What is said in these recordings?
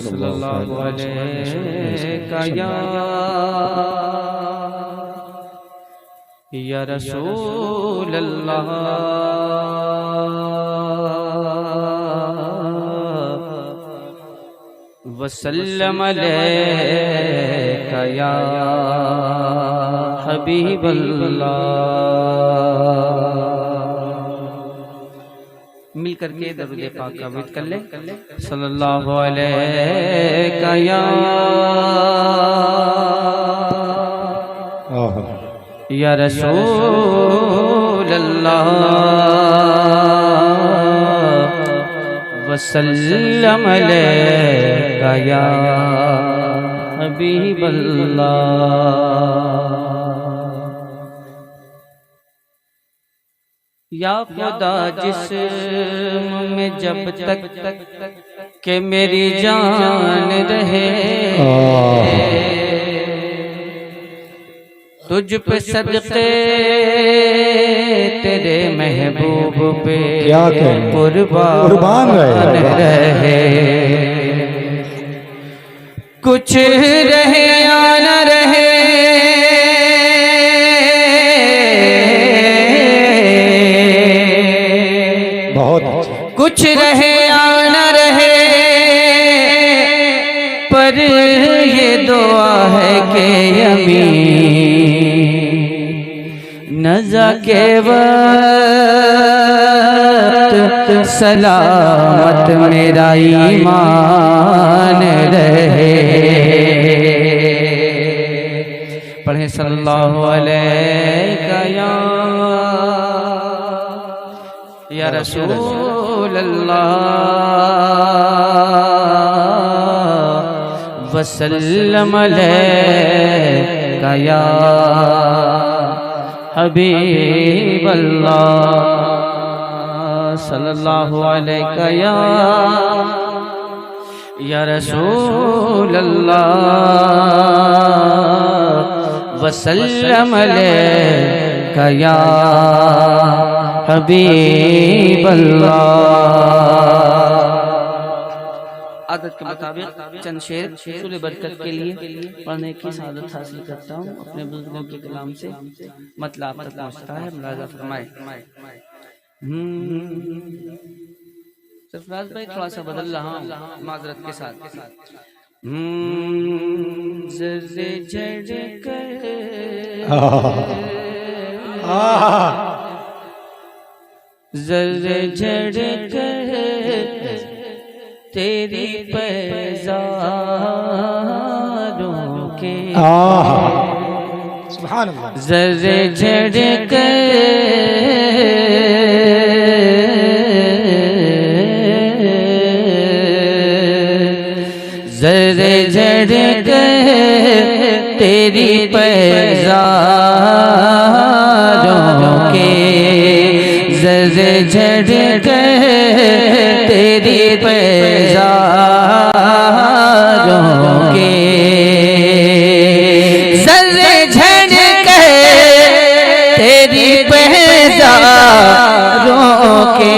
सल्लल्लाहु अलैहि या रसूल अल्लाह वसल्लम अलैका या हबीब अल्लाह। मिल करके दरूद पाक का विद कर ले। सल्लल्लाहु अलैका या रसूल अल्लाह वसल्लम अलैका या हबीब अल्लाह। या खुदा जिस्म में जब तक के मेरी जान रहे, तुझ पे सदक़े तेरे महबूब पे कुर्बान रहे। कुछ रहे या न रहे, कुछ रहे या न रहे, पर ये दुआ है कि यमीन नज़ा के वक्त सलामत मेरा ईमान रहे। पढ़े सल्लल्लाहु अलैका या रसूल अल्लाह वसल्लम अलैका या हबीब अल्लाह। सल्लल्लाहु अलैका या रसूल अल्लाह वसल्लम अलैका या हबीब अल्लाह। आदत के मुताबिक चंद शेर रसूल बरकत के लिए पढ़ने की सादत हासिल करता हूँ। अपने बुजुर्गों के कलाम से मतलब तक पहुँचता है। मुलाज़ा फरमाए। सरफराज भाई थोड़ा सा बदल रहा हूँ माजरत के साथ। ज़र्रे झड़ कर ज़र्रे झड़ कर तेरी पैज़ारों के ज़र्रे झड़ कर ज़र्रे झड़ कर तेरी पैज़ारों के ज़र्रे झड़ कर तेरी पैज़ारों के ज़र्रे झड़ कर तेरी पैज़ारों के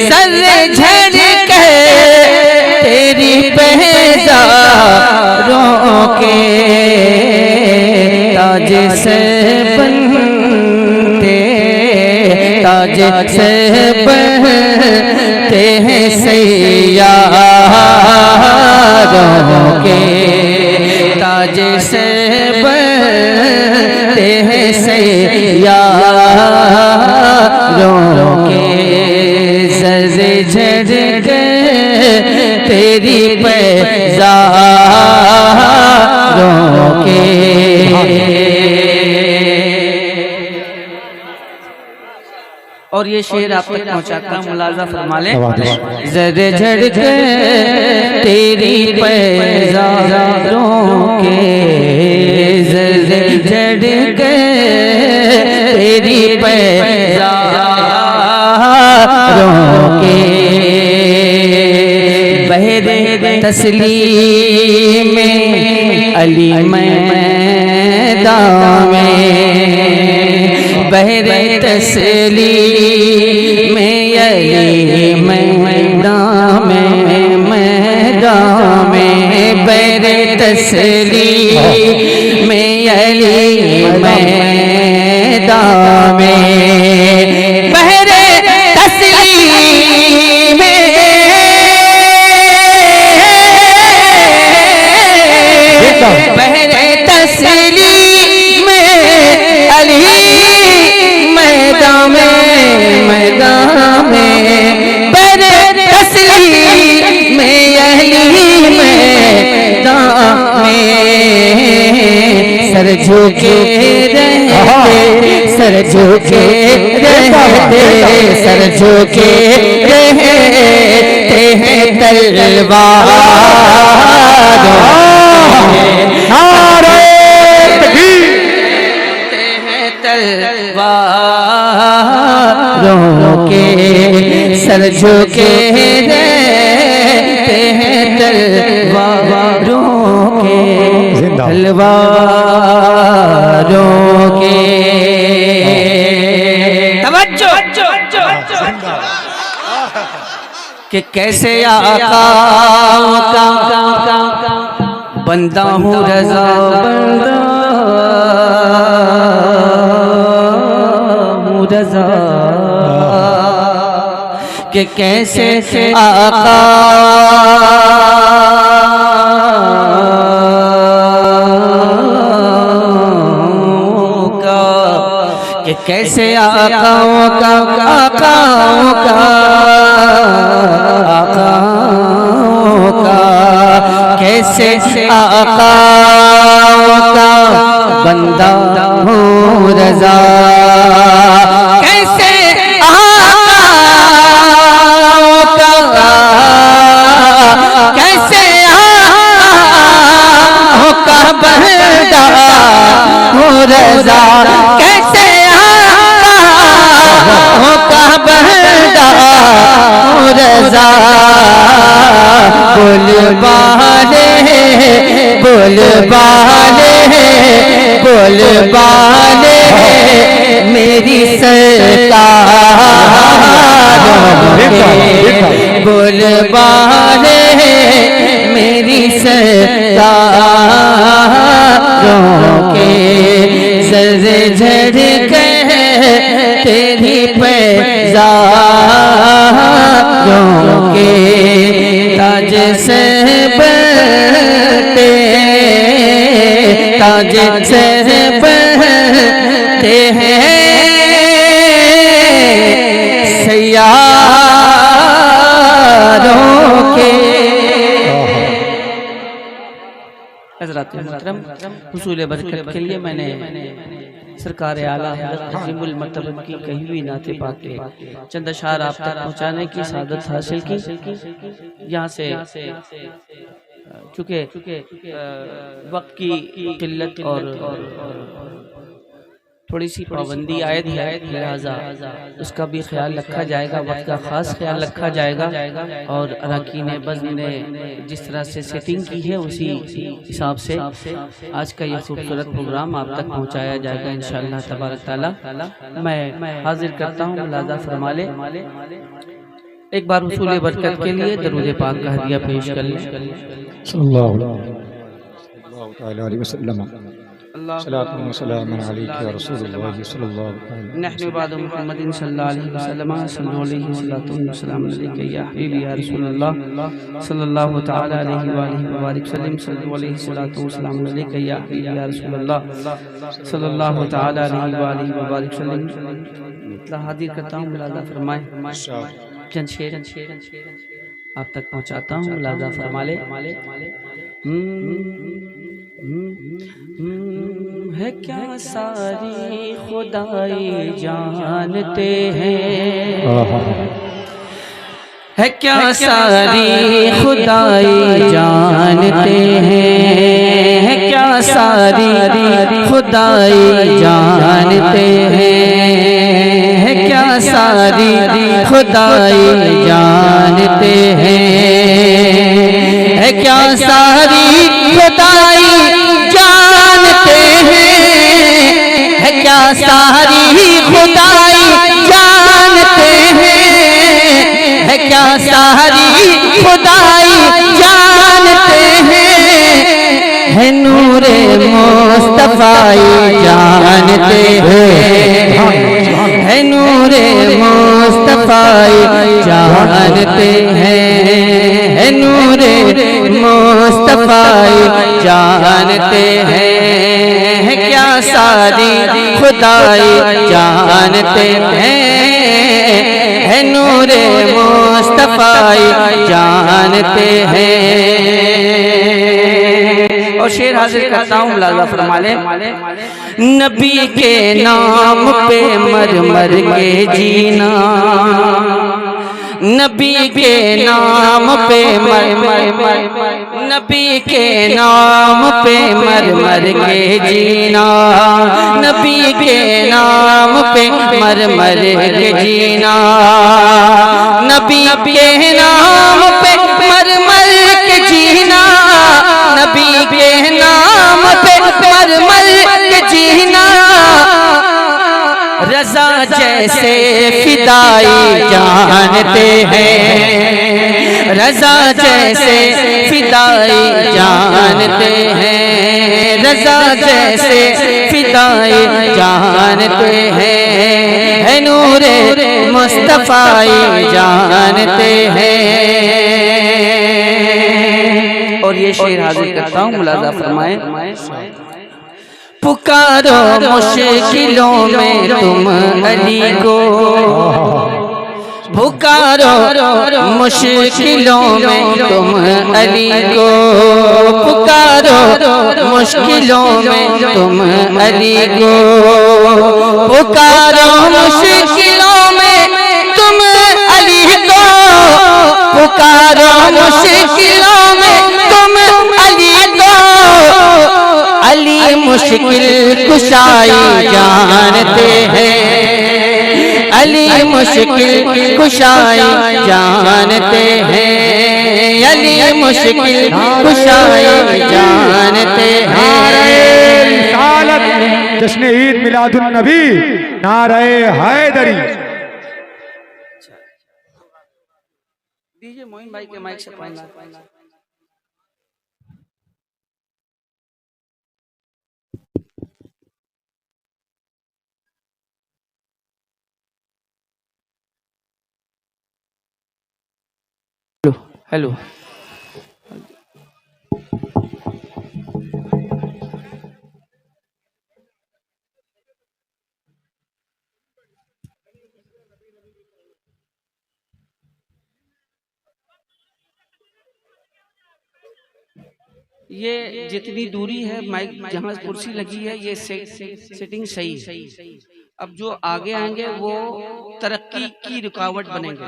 ज़र्रे झड़ कर तेरी पैज़ारों के ताज से बनते ताज से बनते हैं सैयारों के ताज से बनते हैं सैयारों के ज़र्रे झड़ कर तेरी पैज़ारों के। और ये शेर आप तक पहुँचाता हूँ, मुलाज़ा फरमा ले। ज़र्रे झड़ कर तेरी पैज़ारों के ज़र्रे झड़ कर तेरी पैज़ारों के बहरे तस्लीम में अली मैदान में बहरे तस्लीम में अली मैदान में बहरे तस्लीम में अली मैदान में बहरे तस्लीम में बहरे तस्लीम में अली मैदान में बहरे तस्लीम में अली मैदान में सर झुके रहते सर झुके रहते सर झुके रहते हैं तलवारों के सर झुके रहते हैं तलवारों के तलवारों के तवज्जो कि कैसे आका का बंदा हूँ रज़ा बंदा हूँ रज़ा कि कैसे आका कि कैसे आकाओं का कैसे आकाओं का बंदा हूँ रज़ा कैसे आकाओं का कैसे आकाओं का बंदा हूँ रज़ा कैसे आकाओं का बंदा हूँ रज़ा बोल बाले मेरी सरकारों के बोल बाले मेरी सरकारों के सर झड़ के तेरी पैज़ारों के ताज से ताज से बनते हैं सैयारों के हज़रात मोहतरम हुसूल बरकत के लिए मैंने सरकार आला अज़ीमुल मर्तबा की कही हुई नाते पाक के चंद अशार आप तक पहुँचाने की सादत हासिल की। यहाँ से चूँकि वक्त की किल्लत और थोड़ी सी पाबंदी आयत है, लिहाजा उसका भी ख्याल रखा जाएगा, वक्त का ख़ास ख्याल रखा जाएगा और अरकान बज़्म ने जिस तरह से सेटिंग की है उसी हिसाब से आज का ये खूबसूरत प्रोग्राम आप तक पहुंचाया जाएगा इंशाअल्लाह तबारक तआला। मैं हाजिर करता हूँ मुलाज़ा फरमा ले एक बार हुसूल बरकत के लिए दरूद पाक का हदिया पेश कर लें। सल्लल्लाहु अलैहि वसल्लम सलातु व सलाम अलैका या रसूलल्लाह सल्लल्लाहु नहनु बाद मुहम्मदिन सल्लल्लाहु अलैहि वसल्लम सल्लल्लाहु अलैहि सलातु व सलाम अलैका या हबीबी या रसूलल्लाह सल्लल्लाहु तआला अलैहि व आलिहि व बारिक वसल्लम सल्लल्लाहु अलैहि सलातु व सलाम अलैका या हबीबी या रसूलल्लाह सल्लल्लाहु तआला अलैहि व आलिहि व बारिक वसल्लम। हाजिर करता हूँ मुलाज़ा फरमाए चंद शेर आप तक पहुँचाता हूँ, मुलाज़ा फरमा ले। है क्या सारी खुदाई जानते हैं, है क्या सारी खुदाई जानते हैं, है क्या सारी खुदाई जानते हैं, है क्या सारी खुदाई जानते हैं, है क्या सारी खुदाई जानते हैं, है क्या सारी खुदाई जानते हैं, सारी खुदाई जानते हैं, है नूरे मुस्तफाई जानते हैं, है नूरे मुस्तफाई जानते हैं, है नूरे मुस्तफाई जानते हैं, क्या सारी खुदाई जानते हैं, है नूरे मुस्तफाई जानते हैं। और शेर हाजिर करता हूँ, मुलाज़ा फरमा ले। नबी के नाम पे मर मर के जीना, नबी के नाम पे मर मर, नबी के नाम पे मर मर के जीना, नबी के नाम पे मर मर के जीना, नबी के नाम पे मर मर के जीना, नबी के नाम पे मर मर के जीना, रज़ा जैसे फिदाई जानते हैं, रज़ा जैसे फिदाई जानते हैं, रज़ा जैसे फिदाई जानते हैं, है नूरे मुस्तफाई जानते हैं। और ये शेर हाजिर करता हूँ, मुलाज़ा फरमाए। पुकारो मुश्किलों में तुम अली को, पुकारो मुश्किलों में तुम अली को, पुकारो मुश्किलों में तुम अली को, पुकारो मुश्किलों में तुम अली को, पुकारो मुश्किलों में तुम अली को, अली मुश्किल कुशाई जानते हैं, अली मुश्किल कुशाई जानते हैं, अली मुश्किल कुशाई जानते हैं। जश्न ईद मिलादुन नबी, नारे हैदरी। दीजिए मोइन भाई के माइक से पढ़ना। हेलो, ये जितनी दूरी है माइक जहाँ कुर्सी लगी है, ये सेटिंग सही है। अब जो आगे आएंगे वो तरक्की की रुकावट बनेंगे।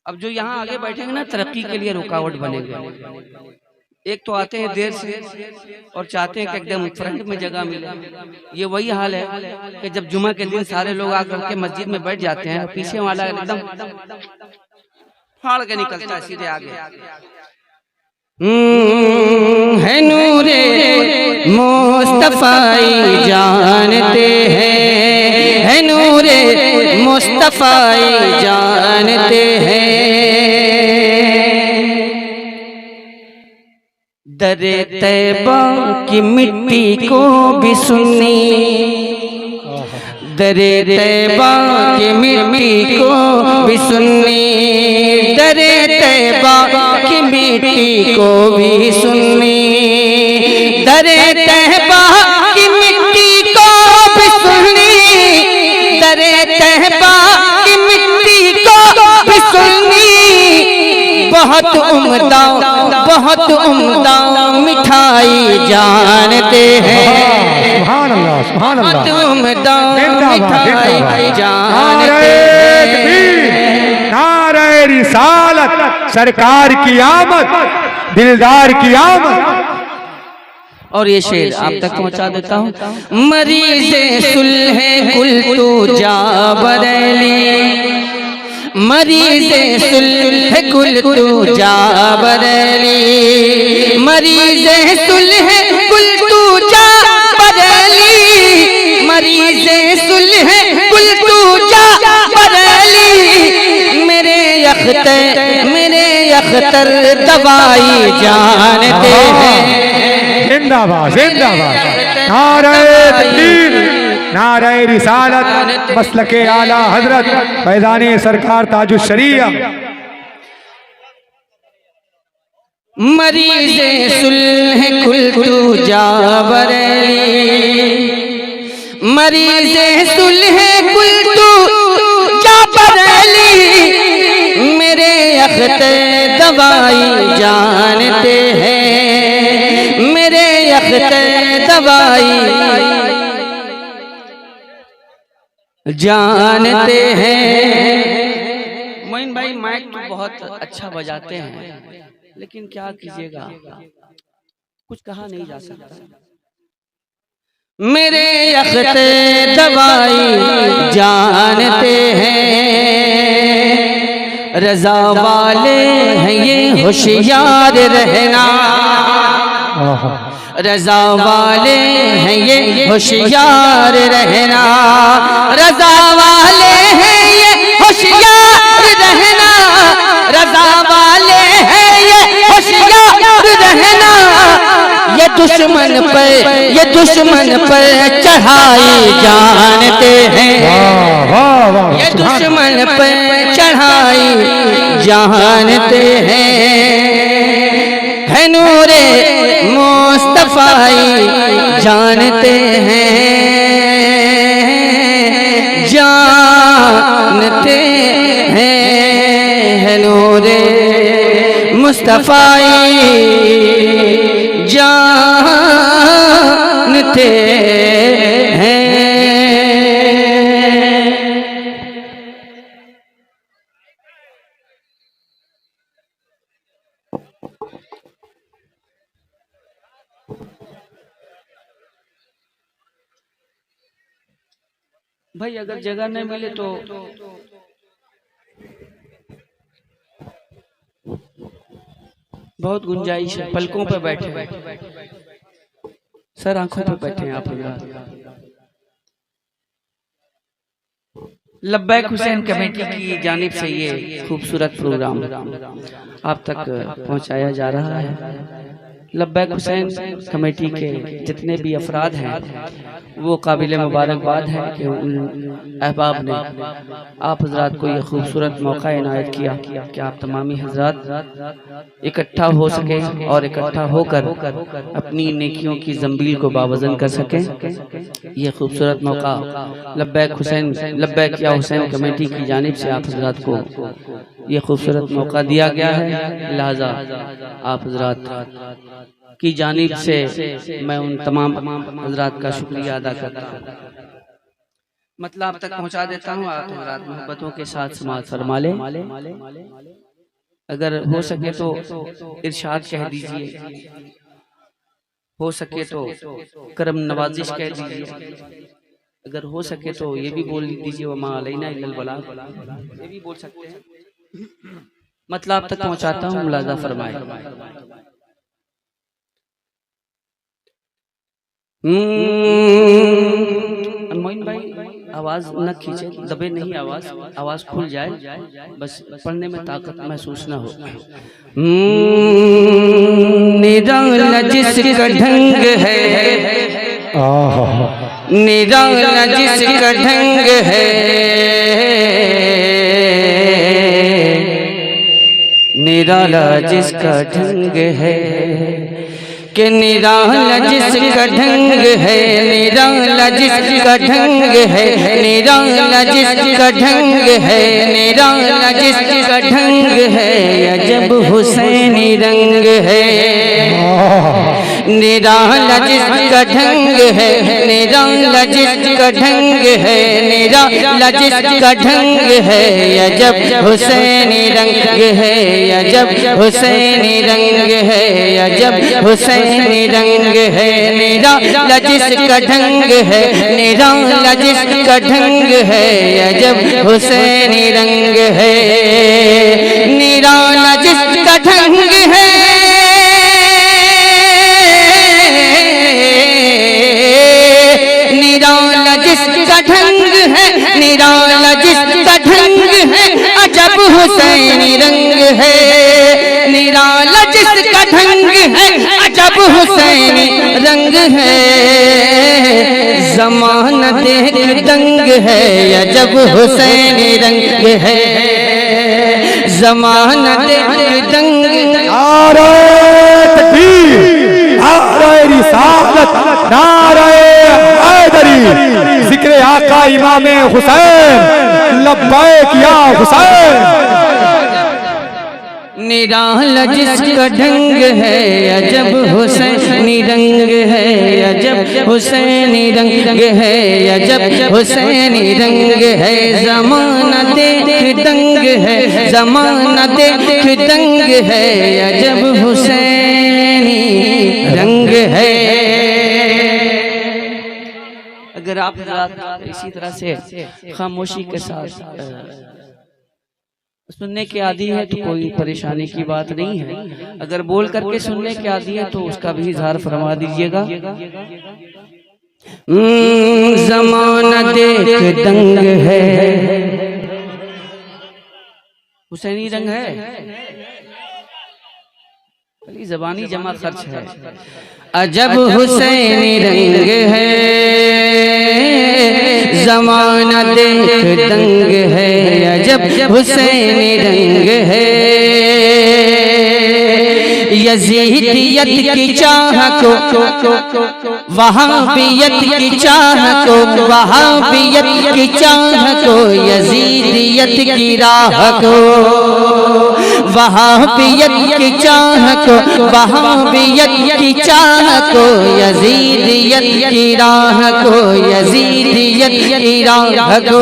अब जो यहाँ आगे बैठेंगे ना, तरक्की के लिए रुकावट बनेंगे। एक तो आते हैं देर से और चाहते हैं कि एकदम फ्रंट में जगह मिले। ये वही हाल है कि जब जुमा के दिन सारे लोग आकर के मस्जिद में बैठ जाते हैं, पीछे वाला एकदम फाड़ के निकलता है सीधे आगे। है नूरे मुस्तफाई जानते हैं, है नूरे मुस्तफाई जानते हैं। दरे तैबा की मिट्टी को भी सुन्नी, दरे तैबा की मिट्टी को भी सुन्नी, दरे तैबा की मिट्टी को भी सुन्नी, दरे तैबा की मिट्टी को भी सुन्नी, दरे तैबा की मिट्टी को भी सुन्नी। बहुत उम्दा मिठाई जानते हैं, बहुत उम्दा मिठाई जानते हैं। नारे रिसालत, सरकार की आमद, दिलदार की आमद। और ये शेर आप तक पहुंचा देता हूँ। मरीज़े सुलहे कुल तू जा बरेली, मरीज़े सुलहे कुल तू जा बरेली, मरीज़े सुलहे कुल तू जा बरेली, मरीज़े सुलहे कुल तू जा बरेली। मेरे अख्तर दवाई जानते हैं। जिंदाबाद जिंदाबाद, नारे तकबीर, नारे रिसालत, मसलके आला हजरत फैज़ाने सरकार ताजुश शरिया। मरीज़े सुल्ह कुल्तु जाबरेली, मरीज़े सुल्ह कुल्तु जाबरेली, मेरे अख्तर दवाई जानते हैं, मेरे अख्तर दवाई जानते हैं। मोइन भाई माइक तो बहुत अच्छा बजाते हैं, लेकिन क्या कीजिएगा, कुछ कहा नहीं जा सकता। मेरे अख्तर दवाई जानते हैं, रजा वाले हैं ये होशियार रहना, रजा वाले हैं ये होशियार रहना, रजा वाले हैं ये होशियार रहना, रजा वाले हैं ये होशियार रहना। ये दुश्मन पर चढ़ाई जानते हैं, ये दुश्मन पर चढ़ाई जानते हैं। है नूरे मुस्तफाई जानते हैं, जानते हैं। नूरे मुस्तफाई जानते हैं। भाई अगर जगह नहीं मिले तो बहुत गुंजाइश है, पलकों पे बैठे सर, आंखों पे बैठे हैं आप। लब्बैक हुसैन कमेटी की जानिब से ये खूबसूरत प्रोग्राम आप तक पहुंचाया जा रहा है। लब्बैक हुसैन कमेटी के जितने भी अफराद हैं वो काबिल मुबारकबाद है कि उन अहबाब ने आप हजरात को ये खूबसूरत मौका इनायत किया कि आप तमामी हजरात इकट्ठा हो सके और इकट्ठा होकर अपनी नेकियों की जंबील को बावजन कर सकें। ये खूबसूरत मौका लब्बैक या हुसैन कमेटी की जानिब से आप हजरात को ये खूबसूरत मौका दिया गया है। लिहाजा आप हजरात की जानिब से मैं उन तमाम हजरात का शुक्रिया अदा करता हूँ। मतलब आप तक पहुँचा देता हूँ। आप हजरात मोहब्बतों के साथ समाअत फरमा लें। अगर हो सके तो इरशाद कह दीजिए, हो सके तो करम नवाजिश कह दीजिए, अगर हो सके तो ये भी बोल दीजिए वमा अलैना इल्लल बलाग, ये भी बोल सकते हैं। मतलब आप तक पहुँचाता हूँ, मुलाजा फरमाए। मोइन भाई आवाज न खींचे, दबे नहीं, आवाज खुल जाए, बस पढ़ने में ताकत महसूस न हो। निराला जिसका ढंग है, निराला जिसका ढंग है, निराला जिसका ढंग है, कि निराला जिसका ढंग है, निराला जिसका ढंग है, निराला जिसका ढंग है, निराला जिसका ढंग है, अजब हुसैनी रंग है। निराला जिसका ढंग है, निराला जिसका ढंग है, निराला जिसका ढंग है, अजब हुसैनी रंग है, अजब हुसैनी रंग है, अजब हुसैनी रंग है। निराला जिसका ढंग है, निराला जिसका ढंग है, अजब हुसैनी रंग है। निराला जिसका ढंग है, निराला जिसका ढंग है, निराला जिसका ढंग है, अजब हुसैनी रंग है, निराला जिसका ढंग है, अजब हुसैनी रंग है। ज़माना देख दंग है, अजब हुसैनी रंग है। ज़माना देख दंग है। नारे तकबीर, नारे रिसालत, नारे हैदरी, जिक्र आका इमाम हुसैन, लब्बैक या हुसैन। निराला जिसका ढंग है, अजब हुसैनी रंग है, अजब हुसैनी रंग है, अजब हुसैनी रंग है। ज़माना देख दंग है, ज़माना देख दंग है, अजब हुसैनी रंग है। अगर आप इसी तरह से खामोशी के साथ सुनने के आदी है तो कोई परेशानी की बात नहीं है। अगर बोल करके सुनने के आदी है तो उसका भी इजहार फरमा दीजिएगा। ज़माना देख दंग है, हुसैनी रंग है, ज़बानी जमा खर्च है। अजब हुसैनी रंग है, ज़माना देख दंग है, अजब हुसैनी रंग है। यजीदियत की चाह को, वहाबियत की चाह को, वहाबियत की चाह को, यजीदियत की राह को, वहाबियत की चाह को, वहाबियत की चाह को, यजीदियत की राह को, यजीदियत की राह को,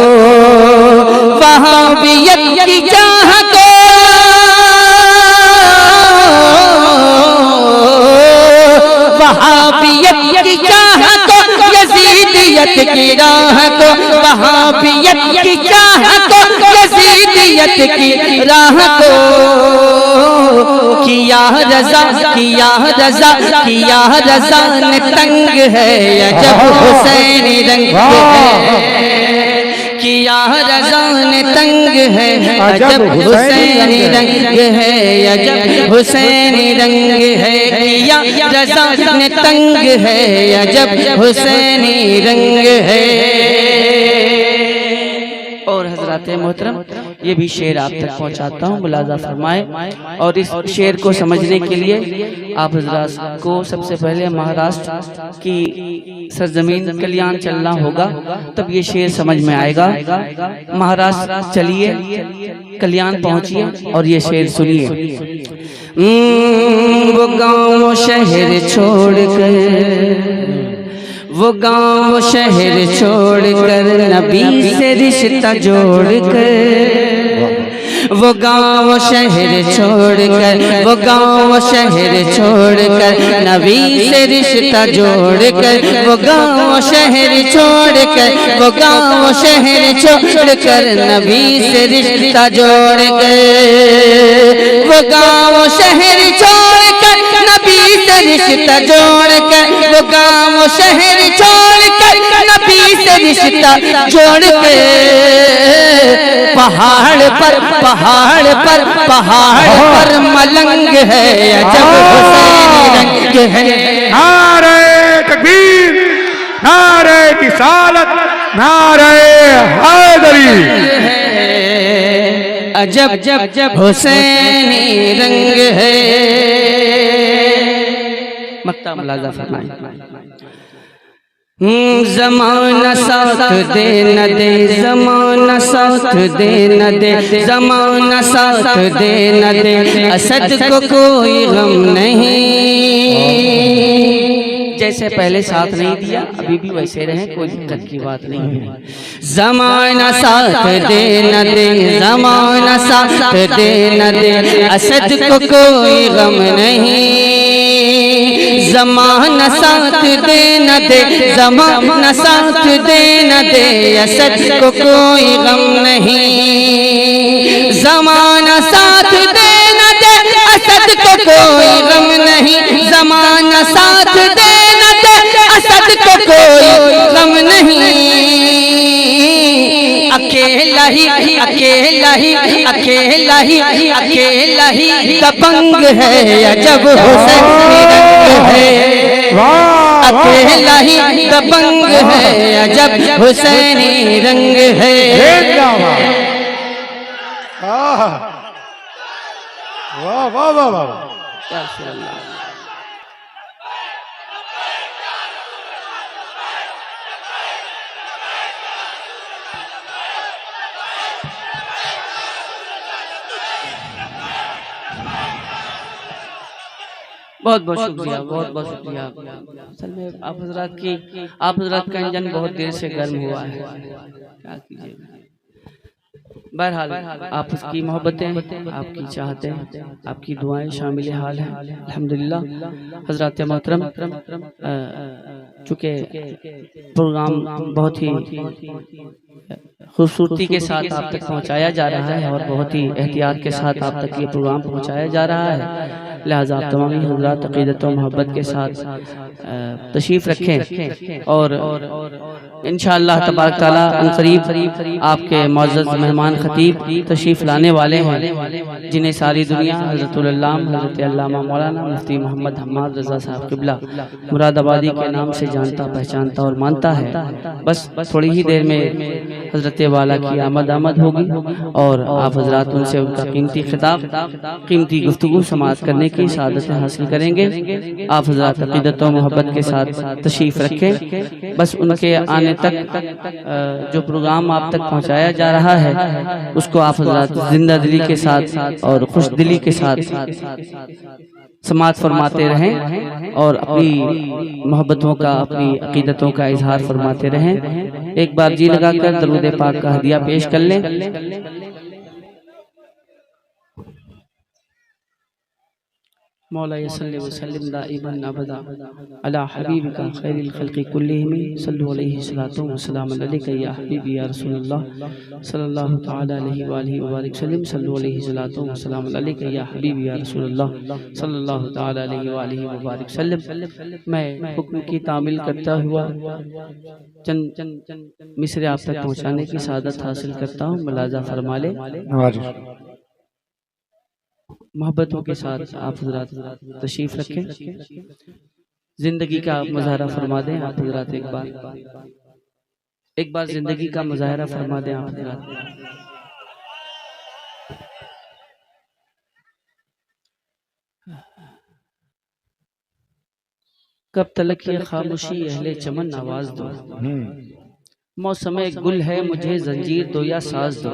वहाबियत की चाह को, वहाबियत की चाह को, यजीदियत की राह को, वहाबियत की चाह को, यजीदियत की राह को। किया रज़ा, किया रज़ा, किया रज़ा ने तंग है, अजब हुसैनी रंग है। किया रज़ा ने तंग है, अजब हुसैनी रंग है, अजब हुसैनी रंग है। किया रज़ा ने तंग है, अजब हुसैनी रंग है। और हजरत मोहतरम ये भी शेर आप तक पहुंचाता हूँ, मुलाजा फरमाए। और इस शेर को समझने के लिए आप हजरात को सबसे पहले महाराष्ट्र की सरजमीन कल्याण चलना होगा, तब ये शेर समझ में आएगा। महाराष्ट्र चलिए, कल्याण पहुंचिए और ये शेर सुनिए। वो गाँव शहर छोड़ कर, वो गाँव शहर छोड़ कर, नबी से रिश्ता जोड़ कर, वो गाँव शहर छोड़ कर, वो गाँव शहर छोड़ कर, नबी से रिश्ता जोड़ कर, वो गाँव शहर छोड़ कर, वो गाँव शहर छोड़ कर, नबी से रिश्ता जोड़ कर, वो गाँव शहर छोड़ कर, नबी से रिश्ता जोड़ कर, वो गाँव शहर छोड़ कर, नबी से रिश्ता जोड़ के, पहाड़ पर, पहाड़ पर, पहाड़ पर मलंग है, अजब हुसैनी रंग है। नारे तकबीर, नारे रिसालत, नारे हैदरी, अजब हुसैनी रंग है। मक्ता मुलाजा फरमाए। ज़माना साथ दे न दे, ज़माना साथ दे न दे, ज़माना साथ दे न दे, असद को कोई गम नहीं। जैसे पहले साथ नहीं दिया अभी भी वैसे रहे, कोई दिक्कत की बात नहीं है। ज़माना साथ दे न दे, ज़माना साथ दे न दे, असद को कोई गम नहीं। ज़माना साथ दे न दे, ज़माना साथ दे न दे, असद को कोई गम नहीं। ज़माना साथ दे न दे, असद को कोई गम नहीं। ज़माना साथ दे न दे, असद को कोई गम नहीं। अकेला ही अकेला ही अकेला ही अकेला ही दबंग है अजब हुसैनी रंग है अकेला ही दबंग है अजब हुसैनी रंग है वाह वाह वाह वाह बहुत बहुत शुक्रिया, बहुत बहुत शुक्रिया। असल में आप हजरात का इंजन बहुत देर से गर्म हुआ है, क्या कीजिए। बहरहाल आप उसकी मोहब्बतें, आपकी चाहतें, आपकी दुआएं शामिल हाल हैं। अल्हम्दुलिल्लाह हजरत मोहतरम, चूँकि प्रोग्राम बहुत ही खूबसूरती के साथ आप तक पहुंचाया जा रहा है और बहुत ही एहतियात के साथ आप तक ये प्रोग्राम पहुंचाया जा रहा है, लिहाजा आप तमाम हज़रात अक़ीदत व मोहब्बत के साथ तशरीफ़ रखें और इंशाअल्लाह तबारक तआला अनक़रीब आपके मुअज़्ज़ज़ मेहमान ख़तीब तशरीफ़ लाने वाले हैं, जिन्हें सारी दुनिया हज़रतुल अल्लामा हज़रत अल्लामा मौलाना मुफ्ती मोहम्मद हम्माद रज़ा साहब क़िबला मुरादाबादी के नाम से जानता, पहचानता और मानता है। बस थोड़ी ही देर में हज़रत वाला की आमद होगी और आप हज़रात उनसे उनका कीमती खिताब, कीमती गुफ्तगू समाअत करने की सआदत हासिल करेंगे। आप हज़रात अक़ीदत व मोहब्बत के साथ तशरीफ़ रखें। बस उनके आने तक जो प्रोग्राम आप तक पहुंचाया जा रहा है उसको आप हज़रात जिंदा दिली के साथ और खुश दिली के साथ समाअत फरमाते रहें और अपनी मोहब्बतों का, अपनी अक़ीदतों का इजहार फरमाते रहें। एक बार जी लगाकर दरूद पाक का हदिया पेश कर लें। मौला सल्लि व सल्लिम दाइमन अबदा अला हबीबिका खैरिल खल्क़ि कुल्लिहिम सल्लु अलैहि सलातु व सलामुन अलैका या हबीबी या रसूलल्लाह सल्लल्लाहु तआला अलैहि व आलिहि व बारिक सल्लिम सल्लु अलैहि सलातु व सलामुन अलैका या हबीबी या रसूलल्लाह सल्लल्लाहु तआला अलैहि व आलिहि व बारिक सल्लिम। मैं हुक्म की तामील करता हुआ चंद मिसरे आप तक पहुँचाने की सआदत हासिल करता हूँ, मुलाज़ा फरमा ले। मोहब्बतों के साथ आप हज़रात तशरीफ़ रखें, जिंदगी का मुज़ाहरा फरमा दें। आप हज़रात एक बार जिंदगी का मुज़ाहरा फरमा दें। आप हज़रात कब तलक ये खामोशी अहले चमन आवाज़ दो, मौसम गुल है मुझे जंजीर दो या साज दो,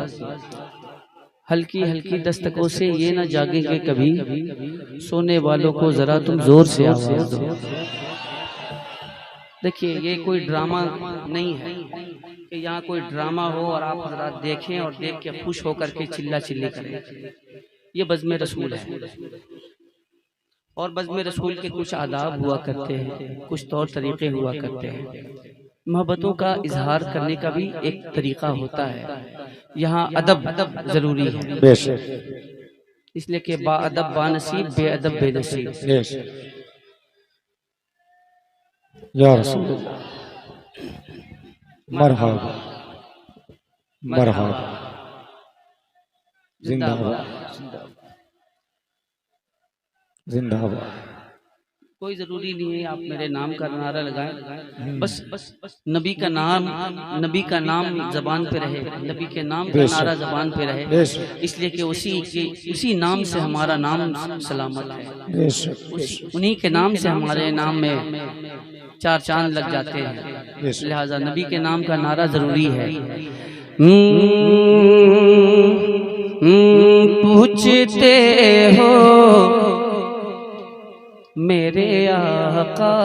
हल्की हल्की दस्तकों से ये न जागेंगे कभी, सोने वालों को जरा तुम जोर से आवाज दो। देखिए ये कोई ड्रामा नहीं है कि यहाँ कोई ड्रामा हो और आप हज़रात देखें और देख के खुश होकर के चिल्ला चिल्ली करें। ये बज़्म रसूल है और बज़्म रसूल के कुछ आदाब हुआ करते हैं, कुछ तौर तरीक़े हुआ करते हैं। मोहब्बतों का इजहार करने का भी एक तरीक़ा होता है। यहाँ अदब जरूरी है, इसलिए कि बाअदब बानसीब, बेअदब बेनसीब। या रसूलल्लाह मरहबा मरहबा जिंदाबाद जिंदाबाद। कोई जरूरी नहीं है आप मेरे नाम का नारा लगाएं, बस नबी का नाम जबान पे रहे, नबी के नाम का नारा जबान पे रहे, इसलिए कि उसी नाम से हमारा नाम सलामत है। उन्हीं के नाम से हमारे नाम में चार चांद लग जाते हैं, लिहाजा नबी के नाम का नारा जरूरी है। पूछते हो मेरे आका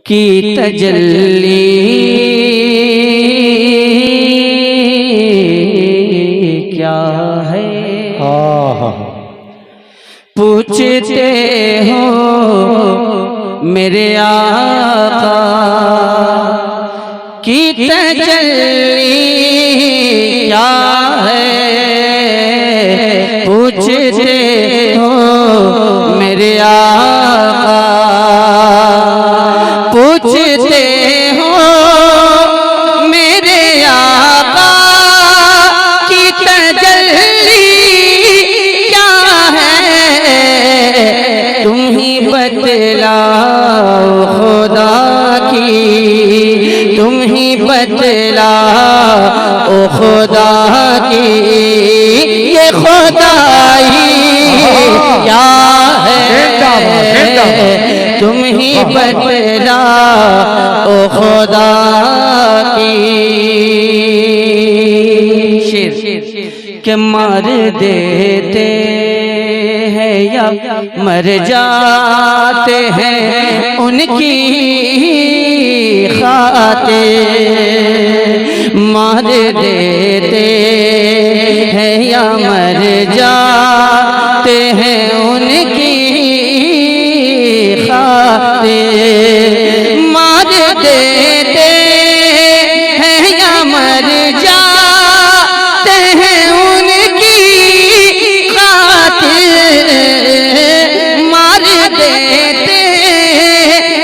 की तजल्ली क्या है, पूछते हो मेरे आका की तजल्ली क्या है, पूछते हो मेरे आका, पूछते हो मेरे आका की ये खुदाई क्या है, तुम ही बतला ओ खुदा की। शेर के मार देते हैं या मर जाते हैं उनकी खातिर, मार देते हैं या मर जाते हैं उनकी खातिर, मार देते हैं या मर जाते हैं उनकी खातिर, मार देते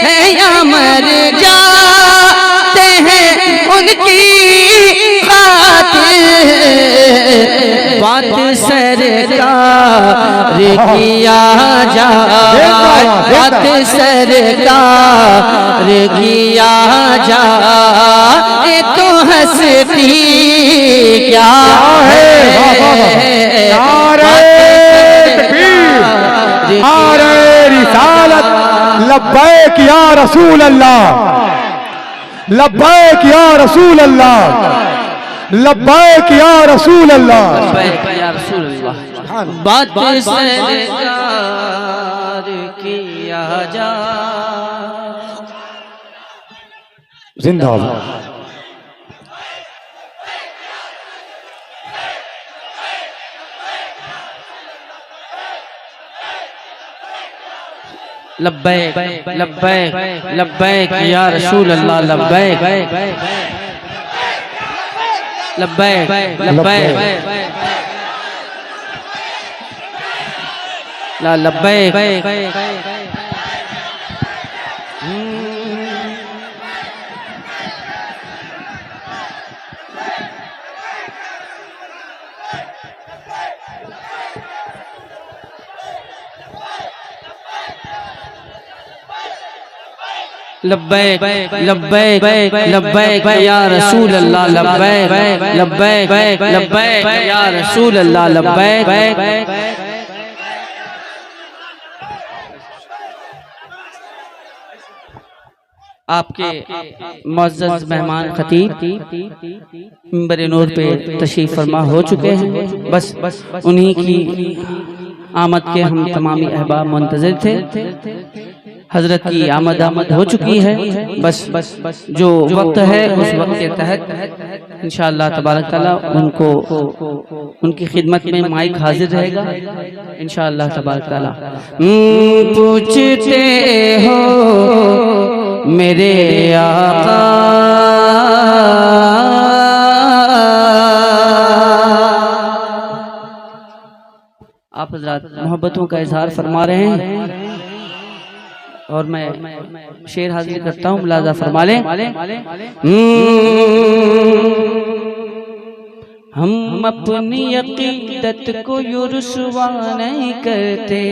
हैं या मर जाते हैं उनकी खातिर। बात सरकार किया जाए, बात सरकार किया जाए तो हंसती क्या है। नारे रिसालत लब्बैक या रसूल अल्लाह, लब्बैक या रसूल अल्लाह, लब्बैक या रसूल अल्लाह, लब्बैक या रसूल अल्लाह। बात सरकार किया जा। जिंदाबाद। लब्बैक लब्बैक लब्बैक या रसूल अल्लाह, लब्बैक लब्बैक लब्बैक ला लब्बैक। लब्बैक लब्बैक लब्बैक या रसूल अल्लाह, लब्बैक लब्बैक लब्बैक या रसूल अल्लाह, लब्बैक। आपके मुअज़्ज़ज़ मेहमान खतीब मिंबर नूर पे तशरीफ फरमा हो चुके हैं। बस उन्हीं की आमद के हम तमामी अहबाब मुंतज़िर थे। हजरत की आमद हो चुकी है। बस जो वक्त है उस वक्त के तहत इंशाअल्लाह तबारक तआला उनको उनकी खिदमत में माइक हाजिर रहेगा इंशाअल्लाह तबारक तआला। पूछते हो मेरे आका आप हजरात मोहब्बतों का इजहार फरमा रहे हैं और मैं शेर हाजिर करता हूँ, मुलाजा फरमा लें। हम अपनी अकीदत को यूं रुसवा नहीं करते।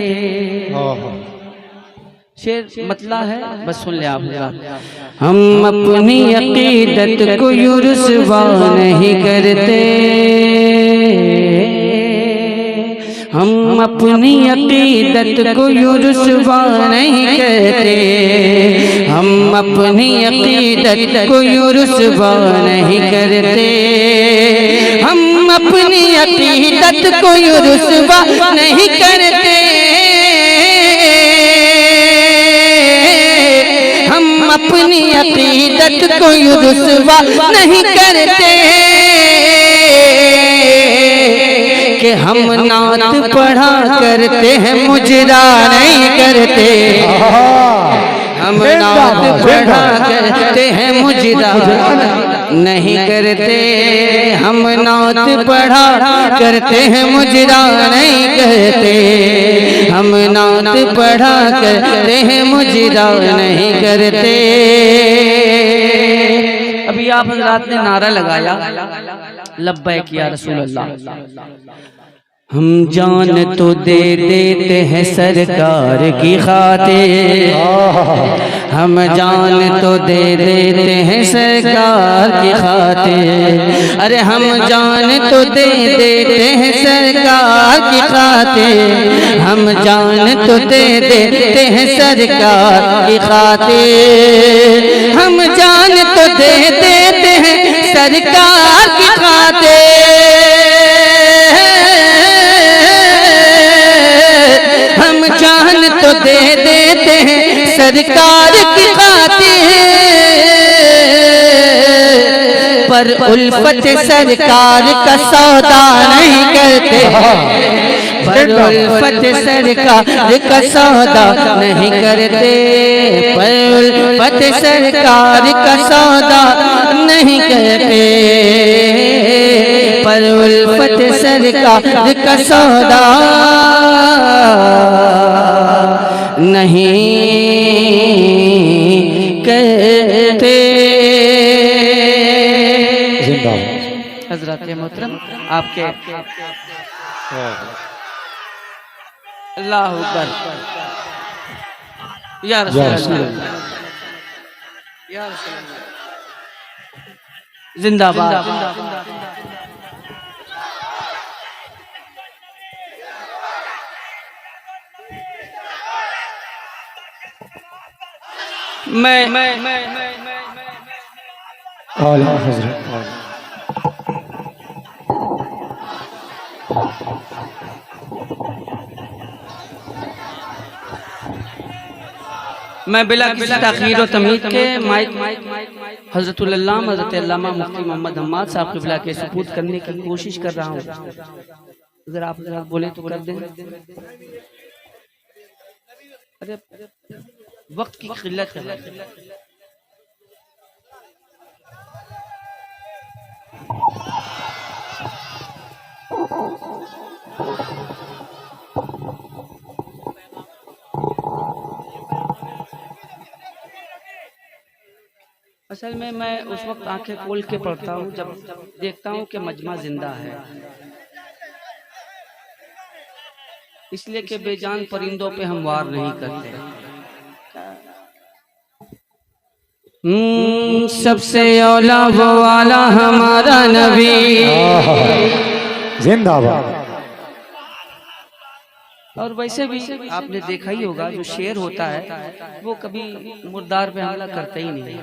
शेर मतला है, बस सुन ले आप। हम अपनी अकीदत को यूं रुसवा नहीं करते, हम अपनी अकीदत को यूं रुसवा नहीं करते, हम अपनी अकीदत को यूं रुसवा नहीं करते, हम अपनी अकीदत को यूं रुसवा नहीं करते, हम अपनी अकीदत को यूं रुसवा नहीं करते कि हम नात पढ़ा करते हैं मुजरा नहीं करते, हम नात पढ़ा करते हैं मुजरा नहीं करते, हम नात पढ़ा करते हैं मुजरा नहीं करते, हम नात पढ़ा करते हैं मुजरा नहीं करते। अभी आप हजरात ने नारा लगाया लब्बैक या रसूल अल्लाह। हम जान तो दे देते हैं सरकार की खातिर, हम जान तो दे देते हैं सरकार की खातिर, अरे हम जान तो दे देते हैं सरकार की खातिर, हम जान तो दे देते हैं सरकार की खातिर, हम जान तो दे देते हैं सरकार की खातिर, हम जान तो दे देते हैं सरकार की खातिर, पर उल्फत सरकार का सौदा नहीं करते, पर उल्फत सरकार का सौदा नहीं करते, पर उल्फत सरकार का सौदा नहीं करते, पर उल्फत सरकार का सौदा नहीं करते। हजरत मोहतरम आपके अल्लाह अकबर या रसूल अल्लाह, या रसूल अल्लाह, जिंदाबाद। मैं आला हज़रत आला। मैं बिला किसी तखीर और तमीद के माइक हज़रतुल अल्लामा हज़रत अल्लामा मुफ्ती मोहम्मद हम्माद साहब क़िबला के सुपुर्द करने की कोशिश कर रहा हूँ। अगर आप बोले तो कर दें। अरे वक्त की किल्लत है। असल में मैं उस वक्त आंखें खोल के पढ़ता हूँ जब देखता हूँ कि मजमा जिंदा है, इसलिए कि बेजान परिंदों पे हम वार नहीं करते। सबसे औला वो वाला हमारा नबी जिंदाबाद। और वैसे भी आपने देखा ही होगा जो शेर होता है वो कभी मुर्दार पे हमला करता ही नहीं,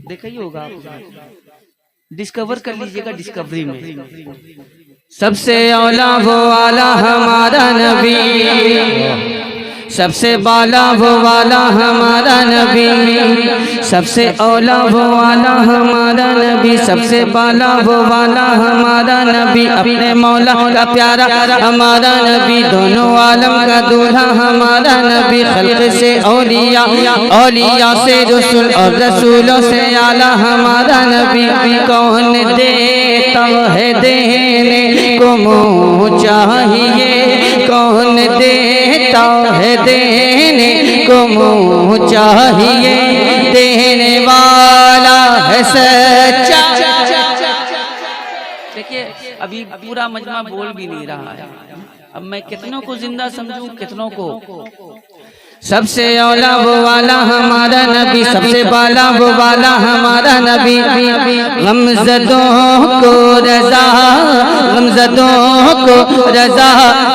देखा ही होगा आप, डिस्कवर कर लीजिएगा डिस्कवरी में। सबसे औला वो वाला हमारा नबी, सबसे बाला वो वाला हमारा नबी, सबसे औला वो वाला हमारा नबी, सबसे बाला वो वाला हमारा नबी, अपने मौला का प्यारा हमारा नबी, दोनों आलम का दूल्हा हमारा नबी, खल्क से औलिया, औलिया से रसूल और रसूलों से आला हमारा नबी। कौन देता है देने को मुँह चाहिए, कौन देता है देने को मुँह चाहिए, देने वाला है सच्चा। देखिए अभी पूरा मजमा बोल भी नहीं रहा है, अब मैं कितनों को जिंदा समझूं, कितनों को। सबसे औला वो वाला हमारा नबी, सबसे बाला वो वाला हमारा नबी, गमज़दों को रज़ा, गमज़दों को रज़ा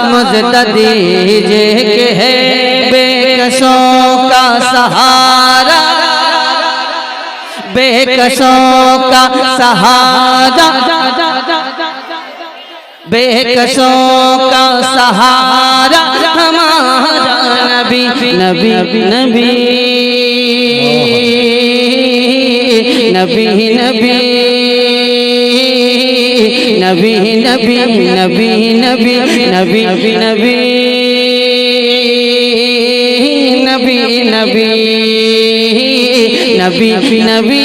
मुझे दीजिए के है बेकसों का सहारा, बेकसों का सहारा, बेकसों का सहारा हमारा नबी, नबी नबी नबी नबी नबी नबी नबी नबी नबी नबी नबी नबी नबी नबी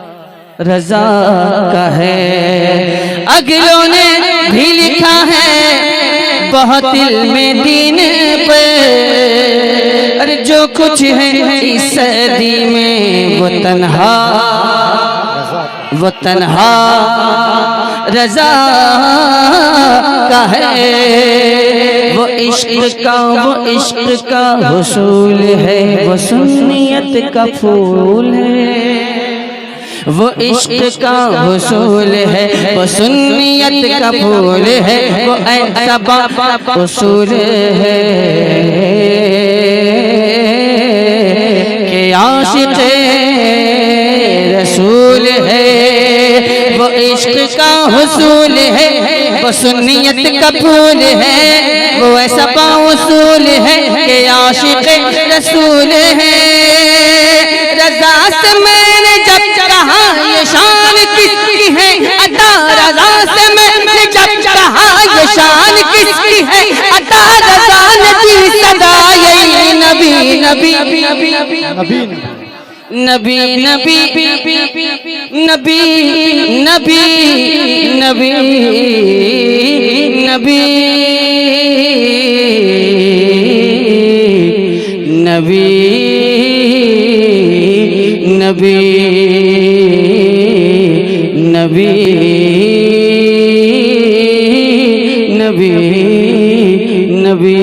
रजा का है। अगलों ने भी लिखा है बहुत दिल दीन पे, अरे जो कुछ है इस सदी में वो तन्हा रजा का है। वो इश्क का हुसूल है, वो सुन्नियत का फूल है। वो इश्क का हुसूल है, वो सुन्नियत का फूल है, वो ऐसा उसूल है कि आशिक़ रसूल है। वो इश्क का हुसूल है, वो सुन्नियत का फूल है, वो ऐसा उसूल है कि आशिक़ रसूल है। रज़ा से मैंने जब कहा ये शान किसकी है अता, रज़ा से मैंने जब कहा ये शान किसकी है अता, रज़ा ने दी सदा यही नबी नबी नबी नबी नबी नबी नबी नबी नबी नबी नबी नबी नबी नबी।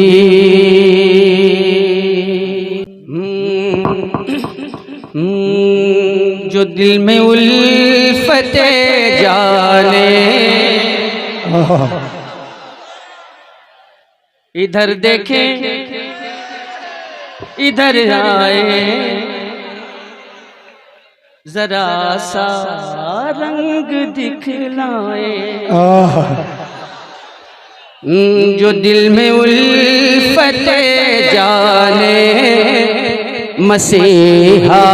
जो दिल में उल्फत जाने, इधर देखे इधर आए, जरा सा रंग दिखलाए। जो दिल में उल्फत जाने, मसीहा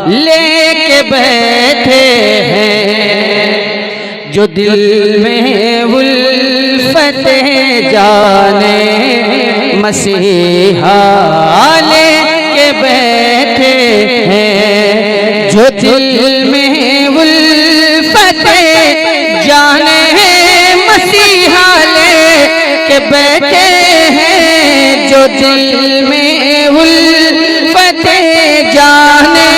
लेके बैठे हैं। जो दिल में उल्फत जाने, मसीहा लेके बैठे हैं। जो दिल में उल्फत जाने, मसीहा लेके बैठे हैं। जो दिल में उल्फत जाने,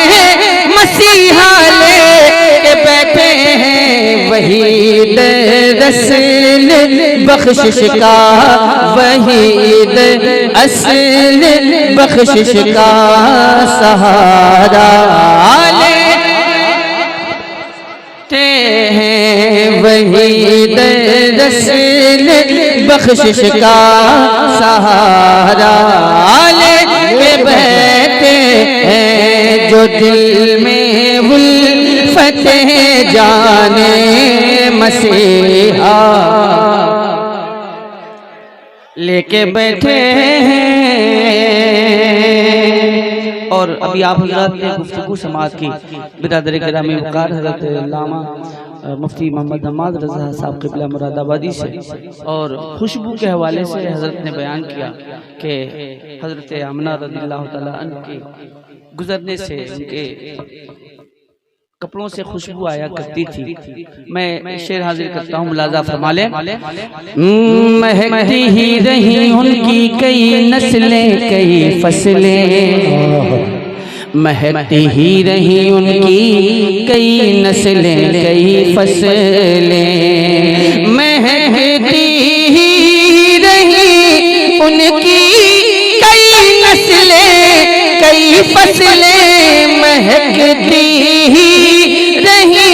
मसीहा लेके बैठे हैं। वही दरअसल बख्शिश का, वही दरअसल बख्शिश का सहारा लेते हैं। वही दरअसल बख्शिश का सहारा लेके बैठे हैं। जो दिल में उल्फत जाने, मसीहा लेके बैठे हैं। और अभी आप हज़रात ने गुफ्तगू समाअत की बिरादर गिरामी वक़ार हज़रत अल्लामा मुफ्ती मोहम्मद हम्माद रज़ा साहब क़िबला मुरादाबादी से, और खुशबू के हवाले से हज़रत ने बयान किया कि हज़रत आमना रज़ियल्लाहु तआला अन्हा के गुज़रने से उनके कपड़ों से खुशबू आया करती थी। मैं शेर हाजिर करता हूँ, मुलाज़ा फरमा लें। महकती ही रही उनकी कई नस्लें कई फसलें, महकती ही रही उनकी कई नस्लें कई फसलें, महकती ही रही उनकी कई नस्लें कई फसलें, महकती ही रही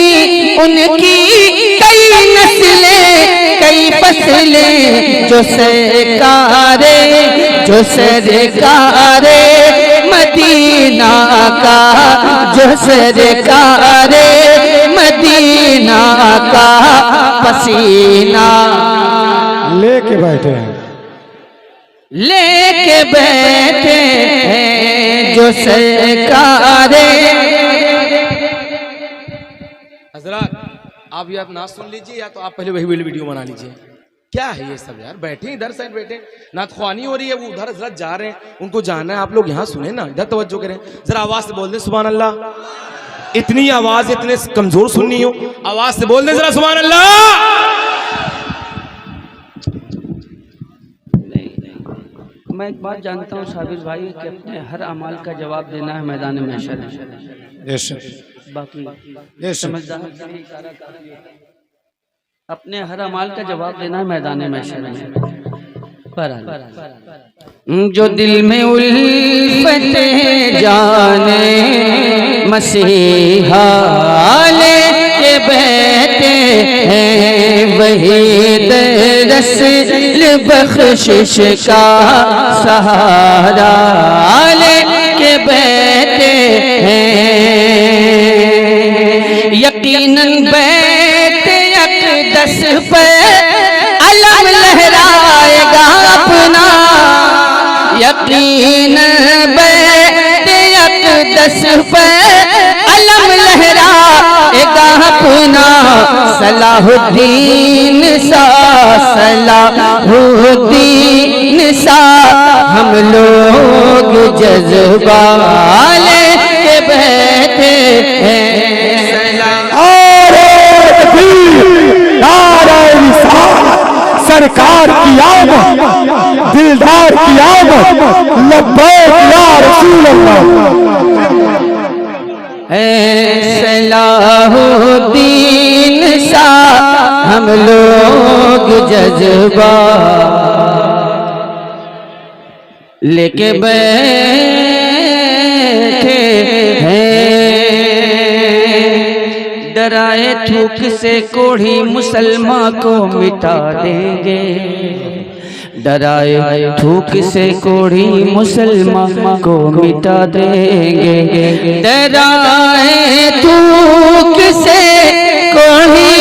उनकी कई नस्लें कई फसलें। जो सरकारे मदीना का, जो सरकारे मदीना का पसीना लेके बैठे हैं, लेके बैठे हैं। जो सरकारे। हजरात आप या ना सुन लीजिए या तो आप पहले वही वीडियो बना लीजिए। क्या है ये सब यार, बैठे इधर साइड बैठे, नातख्वानी हो रही है, वो उधर हजरत जा रहे हैं, उनको जाना है, आप लोग यहाँ सुने ना, इधर तवज्जो करें, जरा आवाज से बोल दें सुभान अल्लाह। इतनी आवाज इतने कमजोर सुननी हो, आवाज से बोल दे जरा सुभान अल्लाह। मैं एक बात जानता हूँ साबिर भाई कि अपने हर अमाल का जवाब देना है मैदान महशर में। बाकी समझदार अपने हर अमाल का जवाब देना है मैदान महशर में। जो दिल में उल्फत जाने मसीहा लेके बैठे हैं, वही दरअसल बख्शिश का सहारा लेके बैठे हैं। यकीनन बैठे अक़दस पे अलम लहराएगा अपना, यकीन बैठे अक़दस पे अलम लहराएगा अपना। सलाहुद्दीन सा सलाहुद्दीन सा हम लोग जज्बा लेके बैठे हैं। सरकार की आमद, दिलदार की आमद, लब्बैक या रसूल अल्लाह। सलाहुद्दीन सा हम लोग जज्बा लेके बैठे हैं। डराए थूक से कोढ़ी मुसलमान को मिटा देंगे, डराए थूक से कोढ़ी मुसलमान को मिटा देंगे। डराए थूक से कोढ़ी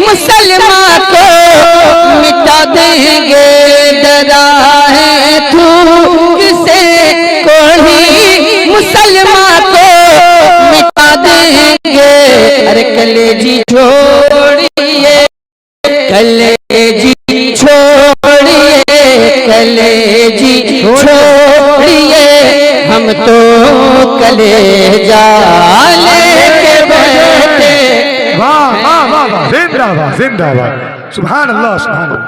मुसलमान को मिटा देंगे, डराए थूक से कोढ़ी मुसलमान को मिटा देंगे। अरे कलेजी छोड़िए, कलेजी छोड़िए, कलेजी छोड़िए, हम तो कलेजा लेके बैठे। वाह वाह वाह, जिंदाबाद जिंदाबाद, सुभान अल्लाह सुभान अल्लाह।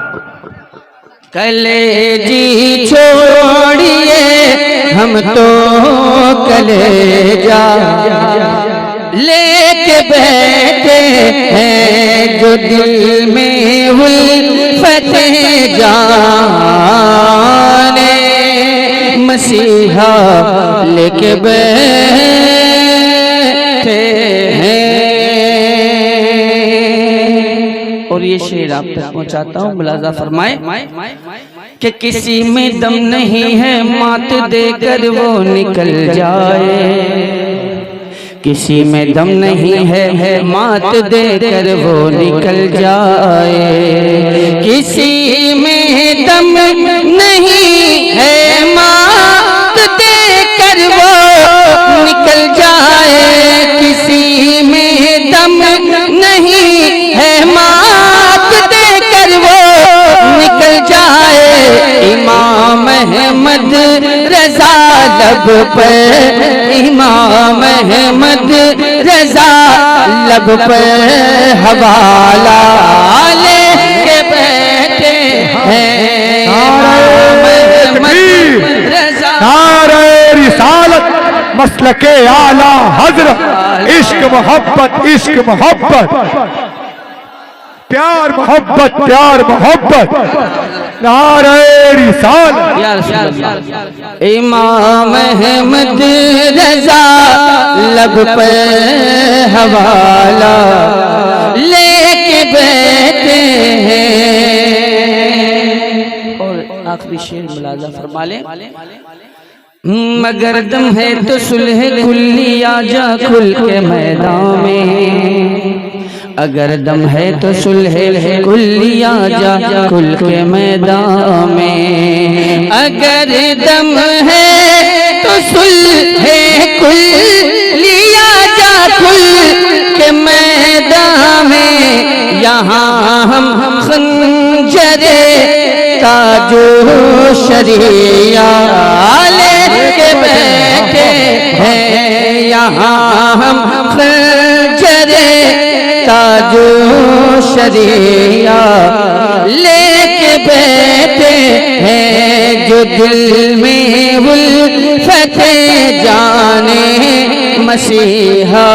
कलेजी छोड़िए, हम तो कलेजा लेके बैठे हैं। जो दिल में उल्फत जाने मसीहा लेके बैठे हैं। और ये शेर आप तक पहुँचाता हूँ, मुलाजा फरमाए कि किसी में दम नहीं है मात देकर वो निकल जाए, किसी में दम नहीं है मात देकर वो निकल जाए। किसी में दम नहीं है मात देकर वो निकल जाए, किसी में दम नहीं है मात देकर वो निकल जाए। इमाम अहमद रजा लब पर, इमाम अहमद रजा लब पर हवाला लेके बैठे हैं। नारे रिसालत, मसलके आला हजरत, इश्क मोहब्बत, इश्क मोहब्बत, प्यार मोहब्बत, प्यार मोहब्बत, नारे रिसालत। इमाम अहमद रजा लब पर हवाला लेके बैठे हैं। और आखिरी शेर मुलाजा फरमा ले। मगर दम है तो सुलह कुल्ली आजा खुल के मैदान में, अगर दम है तो सुलह कुल्ली आजा खुल के मैदान में। अगर दम है तो सुलह कुल्ली आजा खुल के मैदान में। यहाँ हम खंजरे ताजो शरिया लेके बैठे हैं। यहाँ हम खंजरे ताजो शरिया लेके बैठे हैं, जो दिल में उल्फत जाने मसीहा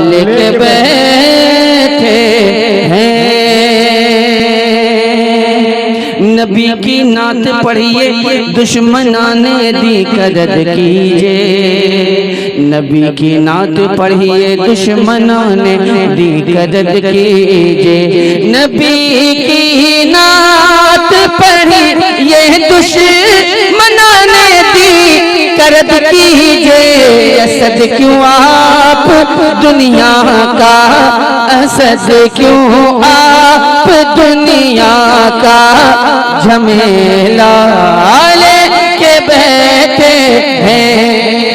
लेके बैठे हैं। नबी की नात पढ़िए दुश्मनाने दी कदर कीजिए, नबी की नात पढ़िए दुश्मनाने दी कदर कीजिए, नबी की नात पढ़िए दुश्मनाने दी करद कीजिए। असद क्यों आप दुनिया का, असद क्यों आप दुनिया का झमेला लेके बैठे हैं,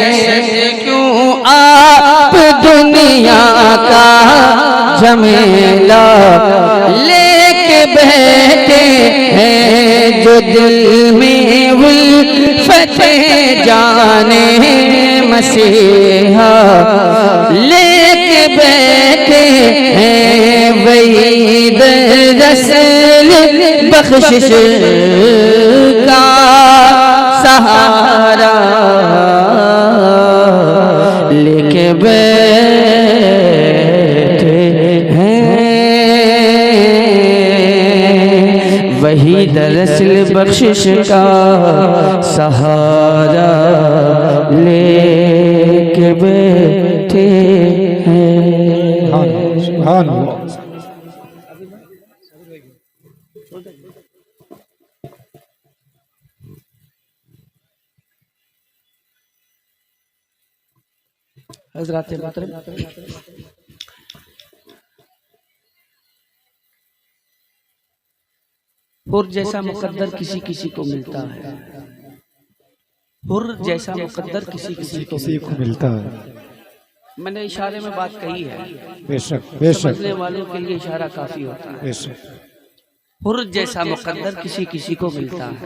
असद क्यों आप दुनिया का झमेला लेके बैठे हैं, जो दिल में उल्फत जाने मसीहा लेके बैठे हैं। वही दरअसल बख्शिश का सहारा लेके बैठे हैं, वही दरअसल बख्शिश का सहारा लेके बैठे हैं। सुभान अल्लाह। हज़रात मोहतरम, हुर जैसा मुकद्दर किसी किसी को मिलता है, हुर जैसा मुकद्दर किसी किसी को मिलता है। मैंने इशारे में बात कही है, बेशक बेशक समझने वालों के लिए इशारा काफी होता है। बेशक हुर जैसा मुकद्दर किसी किसी को मिलता है,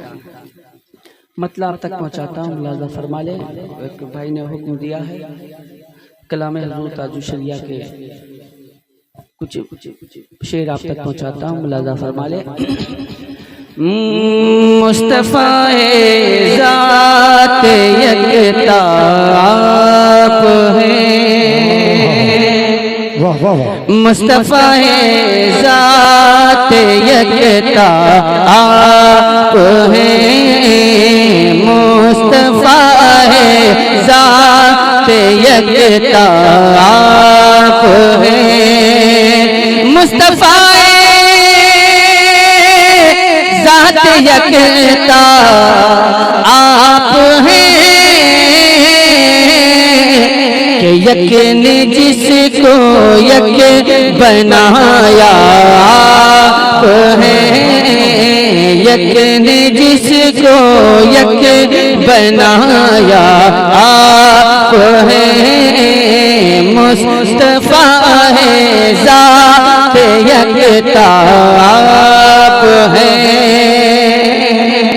मतलब आप तक पहुंचाता हूँ, मुलाज़ा फरमा ले। एक भाई ने हुक्म दिया है, कलाम हज़रत ताजुल शरिया के कुछ शेर आप तक पहुंचाता हूँ, मुलाज़ा फरमा ले। मुस्तफ़ा ज़ात यकता आप हैं, वाह वाह वाह। मुस्तफ़ा ज़ात यकता आप हैं, मुस्तफ़ा ज़ात यकता आप हैं, मुस्तफ़ा ज़ात यकता आप हैं, कि यक ने जिसको यक बनाया आप हैं, यक ने जिसको यक बनाया आप हैं, मुस्तफ़ा है ज़ात यकता आप हैं।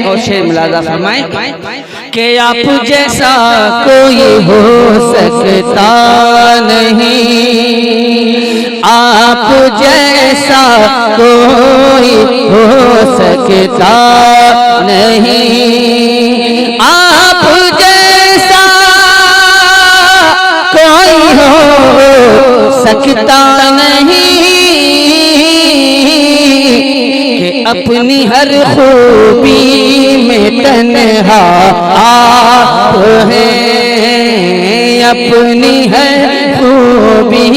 और शेर मुलाज़ा फरमाएं कि आप जैसा कोई हो सकता नहीं, आप जैसा कोई हो सकता नहीं, आप जैसा कोई हो सकता नहीं, कि अपनी हर खूबी में तन्हा आप हैं, अपनी हर खूबी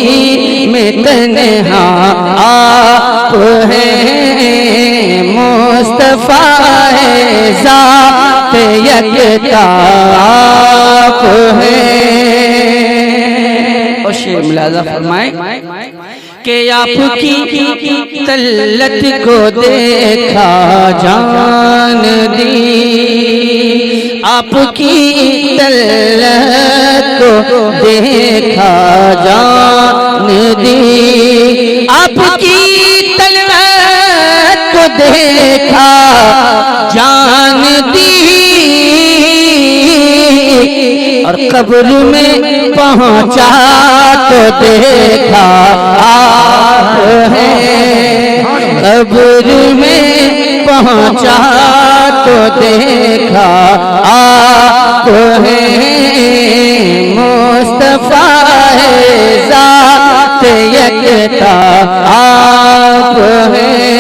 में तन्हा आप हैं, मुस्तफ़ा है ज़ात यकता आप हैं। और शेर मुलाज़ा फरमाएं कि आपकी तल्लत को देखा जान दी, आपकी तल्लत को देखा जान दी, आपकी तल्लत को देखा जान दी, और कब्र में पहुंचा तो देखा आप हैं, कब्र में पहुंचा तो देखा आप हैं, मुस्तफा है ज़ात यकता आप हैं।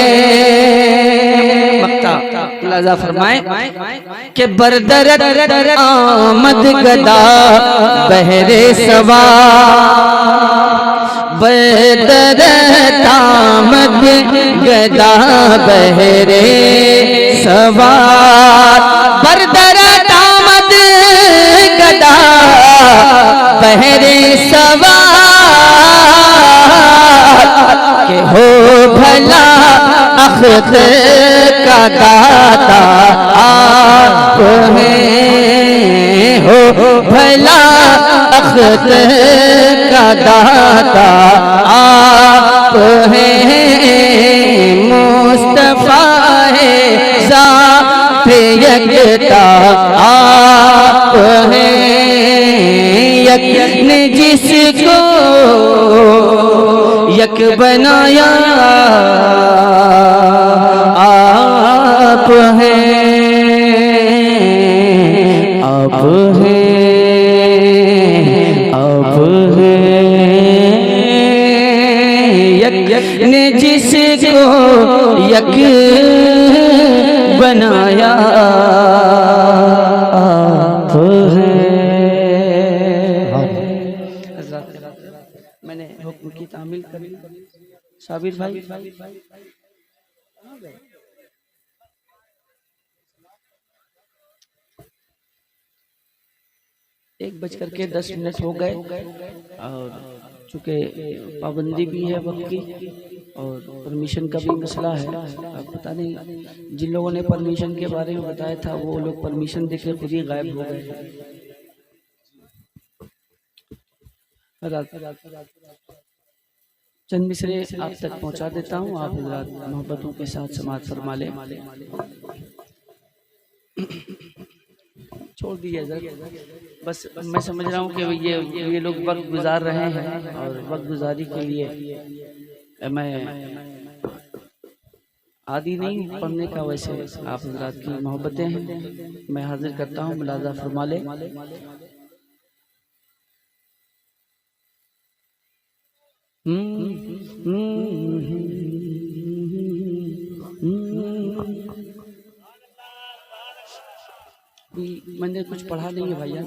मुलाजा फरमाए कि बरदरत आमद गदा बहरे सवा, बरदरत आमद गदा बहरे सवार, बरदरत आमद गदा बहरे सवार, के हो भला अख्तर का दाता आप हैं, हो भला अख्तर का दाता आप हैं, मुस्तफा है ज़ात यकता आप हैं, यक ने जिसको यक बनाया आप हैं, आप हैं, आप हैं, यक ने जिसको यक बनाया आप हैं। मैंने हुक्म की तामील कर ली। साबिर भाई एक बजकर के 10 मिनट हो गए और चूँकि पाबंदी भी है वक्त की और परमिशन का भी मसला है। अब पता नहीं जिन लोगों ने परमिशन के बारे में बताया था वो लोग परमिशन देके खुद ही गायब हो गए। चंद मिसरे आप तक पहुंचा देता हूं, आप मोहब्बतों के साथ समाअत फरमा लें। छोड़ दिए जरा, बस मैं समझ रहा हूँ कि ये लोग वक्त गुजार रहे हैं और वक्त गुजारी के लिए मैं आदि नहीं पढ़ने का, वैसे आप हज़रात की मोहब्बतें हैं, मैं हाजिर करता हूँ, मुलाज़ा फरमा ले। मैंने कुछ पढ़ा नहीं है भैया,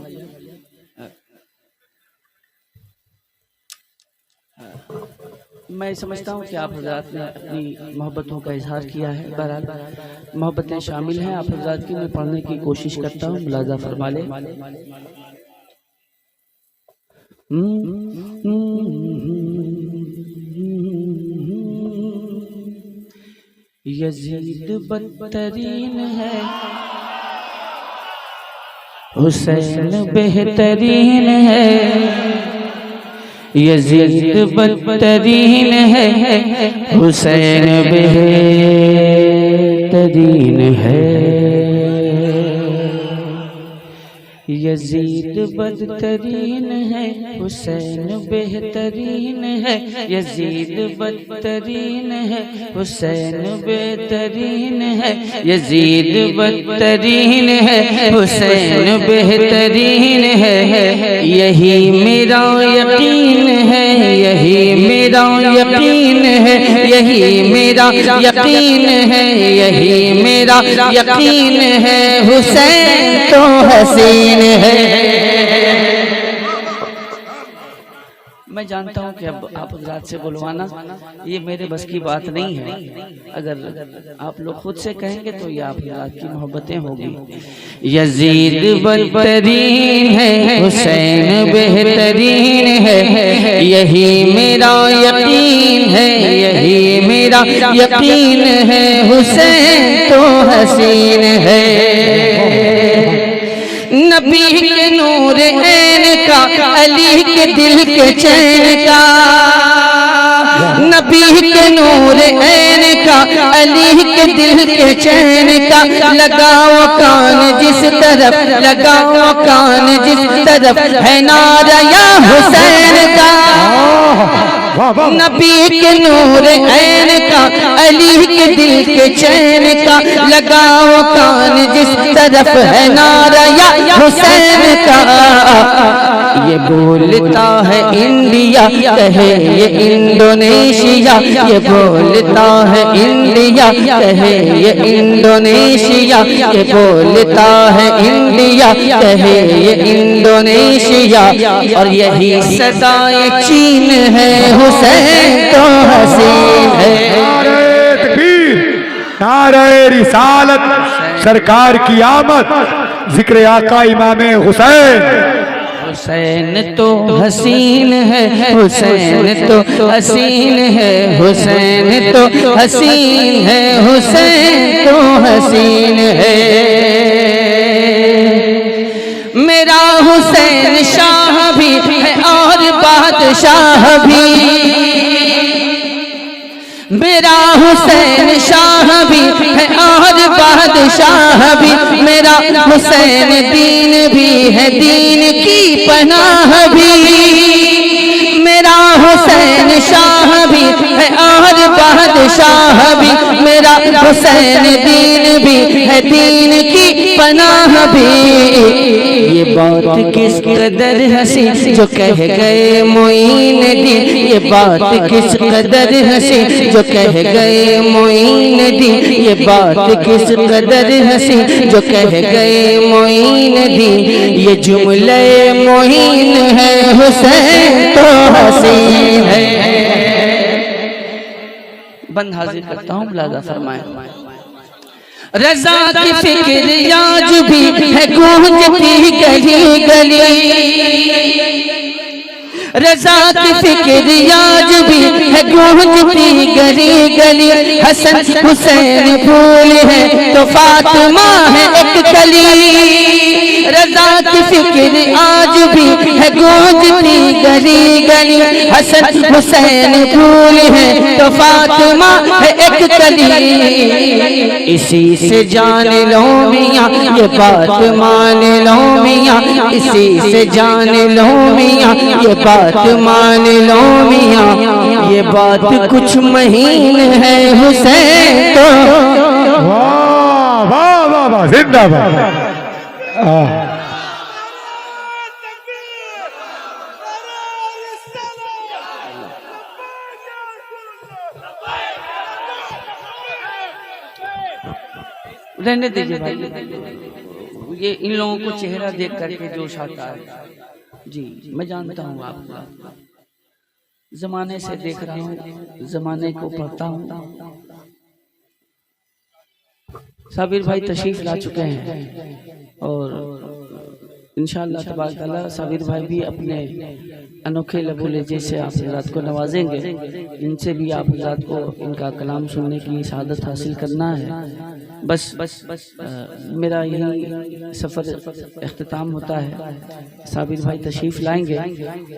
मैं समझता हूँ कि आप हज़रात ने अपनी मोहब्बतों का इजहार किया है। बहरहाल मोहब्बतें शामिल हैं आप हज़रात की, मैं पढ़ने की कोशिश करता हूँ, मुलाज़ा फरमा ले। यजीद बदतरीन है, हुसैन बेहतरीन है, यजीद बदतरीन है, हुसैन बेहतरीन है, यजीद बदतरीन है, हुसैन बेहतरीन है, यजीद बदतरीन है, हुसैन बेहतरीन है, यजीद बदतरीन है, हुसैन बेहतरीन है, यही मेरा यकीन है, यही मेरा यकीन है, यही मेरा यकीन है, यही मेरा यकीन है, हुसैन तो हसीन है। मैं जानता हूँ कि अब आप हज़रात से बुलवाना ये मेरे बस की बात नहीं है, अगर आप लोग खुद से कहेंगे तो ये आप हज़रात की मोहब्बतें होगी। यजीद बदतरीन है, हुसैन बेहतरीन है, यही मेरा यकीन है, यही मेरा यकीन है, हुसैन तो हसीन है। नबी के नूर ऐन का, अली के दिल के चैन का, नबी के नूर ऐन का, अली के दिल के चैन का, लगाओ कान जिस तरफ, लगाओ कान जिस तरफ है नारा या हुसैन का। नबी के नूर ऐन का, अली के दिल के चैन का, लगाओ कान जिस तरफ है नारा या हुसैन का। ये बोलता है इंडिया, कहे ये इंडोनेशिया, ये बोलता है इंडिया, कहे ये इंडोनेशिया, ये बोलता है इंडिया, कहे ये इंडोनेशिया। और यही सदाए चीन है, हुसैन तो हसीन है। नारे तकबीर, नारे रिसालत, सरकार की आमद, जिक्र आका इमाम हुसैन। हुसैन तो हसीन है, हुसैन तो हसीन है, हुसैन तो हसीन है, हुसैन तो हसीन है। मेरा हुसैन शाह भी है और बादशाह भी, मेरा हुसैन शाह भी है और बादशाह भी, मेरा हुसैन दीन भी है, दीन की पनाह भी। मेरा हुसैन शाह भी है और बादशाह भी, मेरा हुसैन दीन भी है, दीन की पनाह भी। ये बात किस कदर हंसी जो कह गए मोइन दीन, ये बात किस कदर हंसी जो कह गए मोइन दीन, ये बात किस कदर हंसी जो कह गए मोइन दीन। ये जुमले मोइन है, हुसैन तो हसीन है। बंद हाजिर करता हूँ, मुलाजा फरमाए। रजा की फिक्र आज भी है गूंजती गली गली, रजा की फिक्र आज भी है गूंजती गली गली। हसन हुसैन फूल है तो फातिमा है एक कली, रजा की फिक्र आज भी है गूंजती गली गली। हसन हुसैन फूल है तो फातिमा है एक कली। इसी से जान लो मियाँ, ये बात मान लो मियाँ, इसी से जान लो मियाँ, ये बात मान लो मियाँ। ये बात कुछ महीन है, हुसैन तो वाह वाह वाह वाह, जिंदाबाद। रहने दीजिए भाई, ये इन लोगों को चेहरा देख करके जोश आता है। जी मैं जानता हूँ आपको, जमाने से देख रहा हूँ, जमाने को पढ़ता हूँ। साबिर भाई तशरीफ ला चुके हैं और इंशाअल्लाह तबारक अल्लाह साबिर भाई भी अपने अनोखे लबो लहजे से आप हज़रात को नवाजेंगे। इनसे भी आप हज़रात को इनका कलाम सुनने की शहादत हासिल करना है। बस मेरा यही सफ़र इख्तिताम होता है। साबिर भाई तशरीफ़ लाएंगे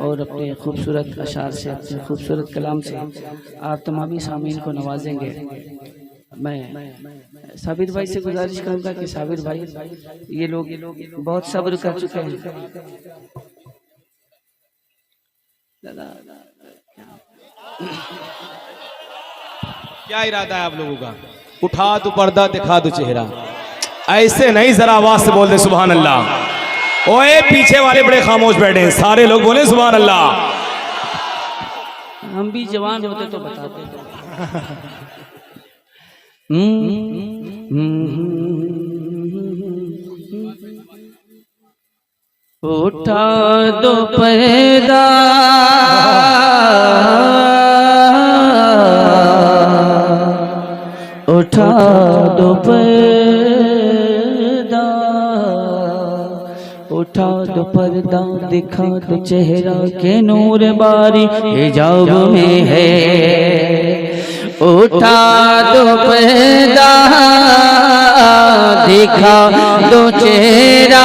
और अपने खूबसूरत अशार से, अपने खूबसूरत कलाम से आप तमामी सामीन को नवाजेंगे। मैं साबिर भाई से गुजारिश करूंगा कि साबिर भाई, ये लोग बहुत सब्र कर चुके हैं। क्या इरादा है आप लोगों का? उठा तो पर्दा, दिखा दो चेहरा। ऐसे नहीं, जरा आवाज से बोल दे सुभान अल्लाह। ओए पीछे वाले बड़े खामोश बैठे हैं, सारे लोग बोले सुभान अल्लाह। हम भी जवान होते तो बताते। उठा दो पर्दा, उठा दो पर्दा, उठा दो पर्दा, दिखा दो चेहरा के नूर बारी हिजाब में है। उठा दो पर्दा, दिखा दो चेहरा,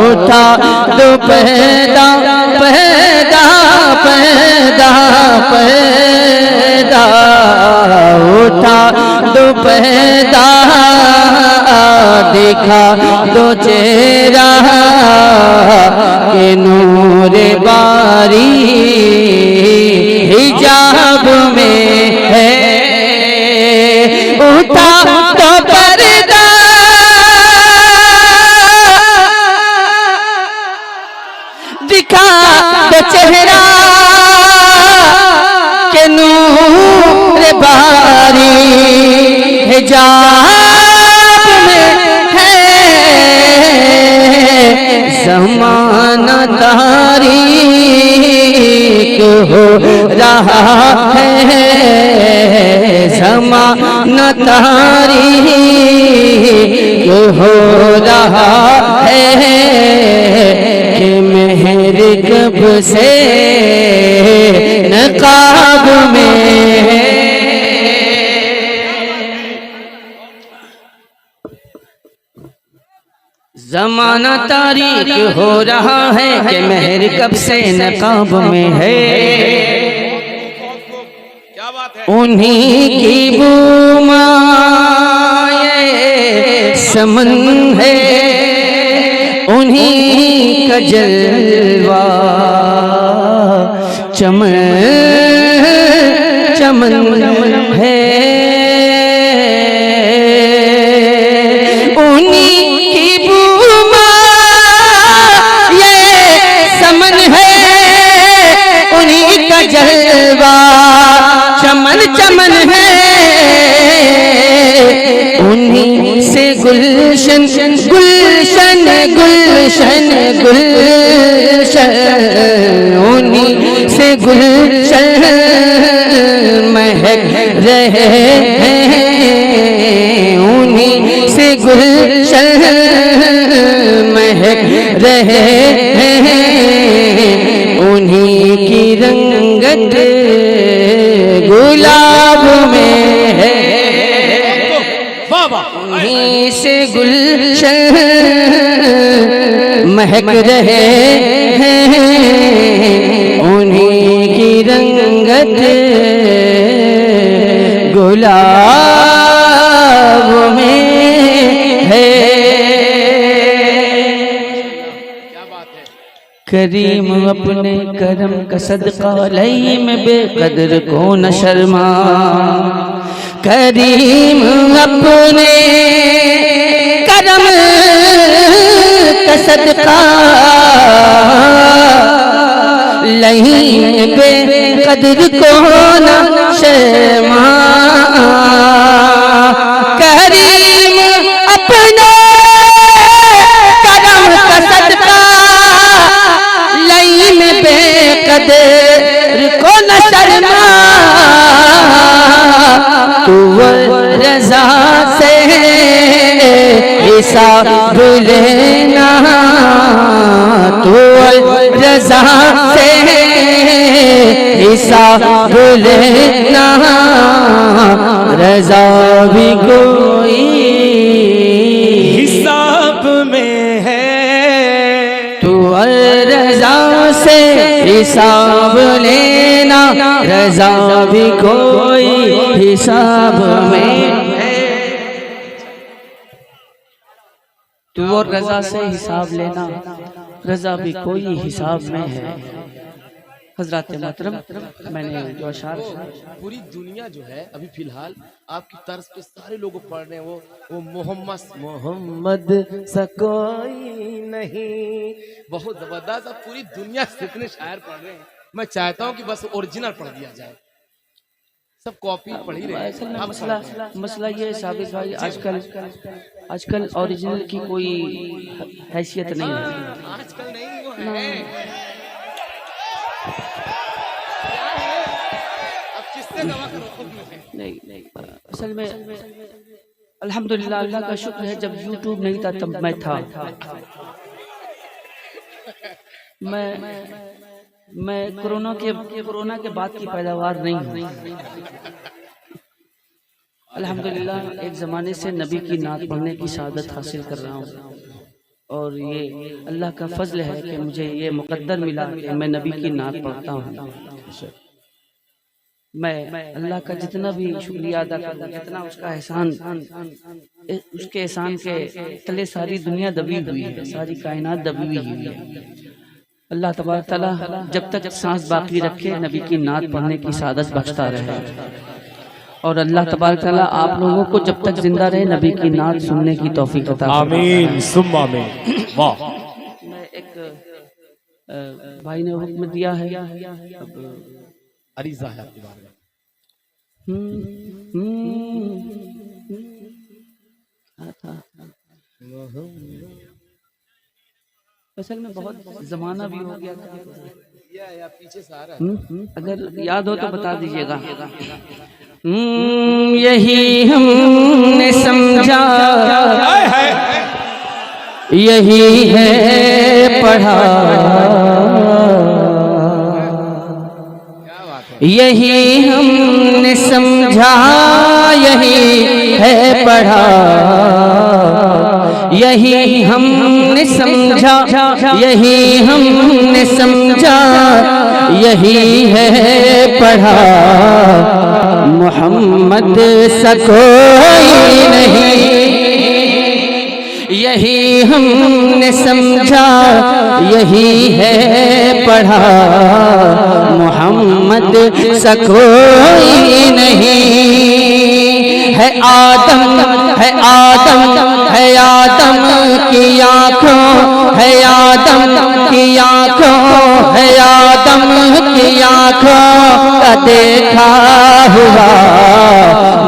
उठा दो पर्दा, पर्दा पर्दा पर्दा, दिखा दो चेहरा के नूर बारी हिजाब में है, उतार तो पर्दा दिखा दो चेहरा के नूर बारी हिजाब में है, ज़माना तारीक हो रहा है, ज़माना तारीक हो रहा है कि मेहर कब से नकाब में है। ज़माना तारीक हो रहा है कि मेहर कब से नकाब में है, क्या बात है। उन्हीं की बूमाए समन है, उन्हीं का जलवा चमन चमन है, उन्हीं की बूमा ये समन है, उन्हीं का जलवा चमन चमन है, उन्हीं से गुलशन गुलशन गुलशन गुलशन, उन्हीं से गुलशन महक रहे हैं, उन्हीं से गुलशन महक रहे हैं, उन्हीं की रंगत गुलाब में है, उन्हीं से गुलशन महक रहे हैं, उन्हीं की रंगत गुलाब में है। करीम अपने करम का सदका लई में बेकदर को न शर्मा, करीम अपने करम का सदका लई में बेकदर को न शर्मा, करीम अपने करम का सदका लई में बेकदर को न शर्मा, तू रज़ा से हिसाब लेना, तू रज़ा से हिसाब लेना, रज़ा भी कोई हिसाब में है, तू रज़ा से हिसाब लेना, रज़ा भी कोई हिसाब में है, तू और रज़ा से हिसाब लेना, रज़ा भी कोई हिसाब में है। हज़रात मोहतरम, मैंने जो अशार पूरी दुनिया जो है अभी फिलहाल आपकी तर्ज पे सारे लोग पढ़ रहे हैं, वो मोहम्मद सा कोई नहीं, बहुत जबरदस्त। अब पूरी दुनिया से इतने शायर पढ़ रहे हैं, मैं चाहता हूँ कि बस ओरिजिनल पढ़ दिया जाए, सब कॉपी पढ़ ही रहे हैं। असल में मसला ये है साबित भाई, आजकल ओरिजिनल की कोई हैसियत नहीं है, आजकल नहीं वो है, अब किससे दवा करो खुद में नहीं असल में अल्हम्दुलिल्लाह अल्लाह का शुक्र है, जब यूट्यूब नहीं था तब मैं था। मैं कोरोना के बाद की पैदावार नहीं हूँ। अल्हम्दुलिल्लाह एक ज़माने से नबी की नात पढ़ने की शहादत हासिल कर रहा हूँ, और ये अल्लाह का फजल है कि मुझे ये मुकद्दर मिला कि मैं नबी की नात पढ़ता हूँ। मैं अल्लाह का जितना भी शुक्रिया अदा करूँ, जितना उसका एहसान, उसके एहसान के तले सारी दुनिया दबी हुई है, सारी कायनात दबी हुई है। अल्लाह तबारक तआला जब तक सांस बाकी रखे नबी की नात पढ़ने की सादत बख्शता रहे, और अल्लाह तबारक तआला आप लोगों को जब तक जिंदा रहे नबी की नात सुनने की तौफीक अता फरमाए। आमीन सुम्मा आमीन। वाह। मैं एक भाई ने हुक्म दिया है, अरीजा है आपके बारे में। असल में बहुत जमाना भी हो गया था, या पीछे से आ रहा है। अगर याद हो तो बता दीजिएगा। यही हमने समझा, यही है पढ़ा, यही हमने समझा, यही है पढ़ा, यही हमने समझा, यही हमने समझा, यही है पढ़ा, मोहम्मद सा कोई नहीं। यही हमने समझा, यही है पढ़ा, मोहम्मद सा कोई नहीं। है आदम, है आदम, है आदम की आँखों, है आदम की आँखों, है आदम की आँखों का देखा हुआ,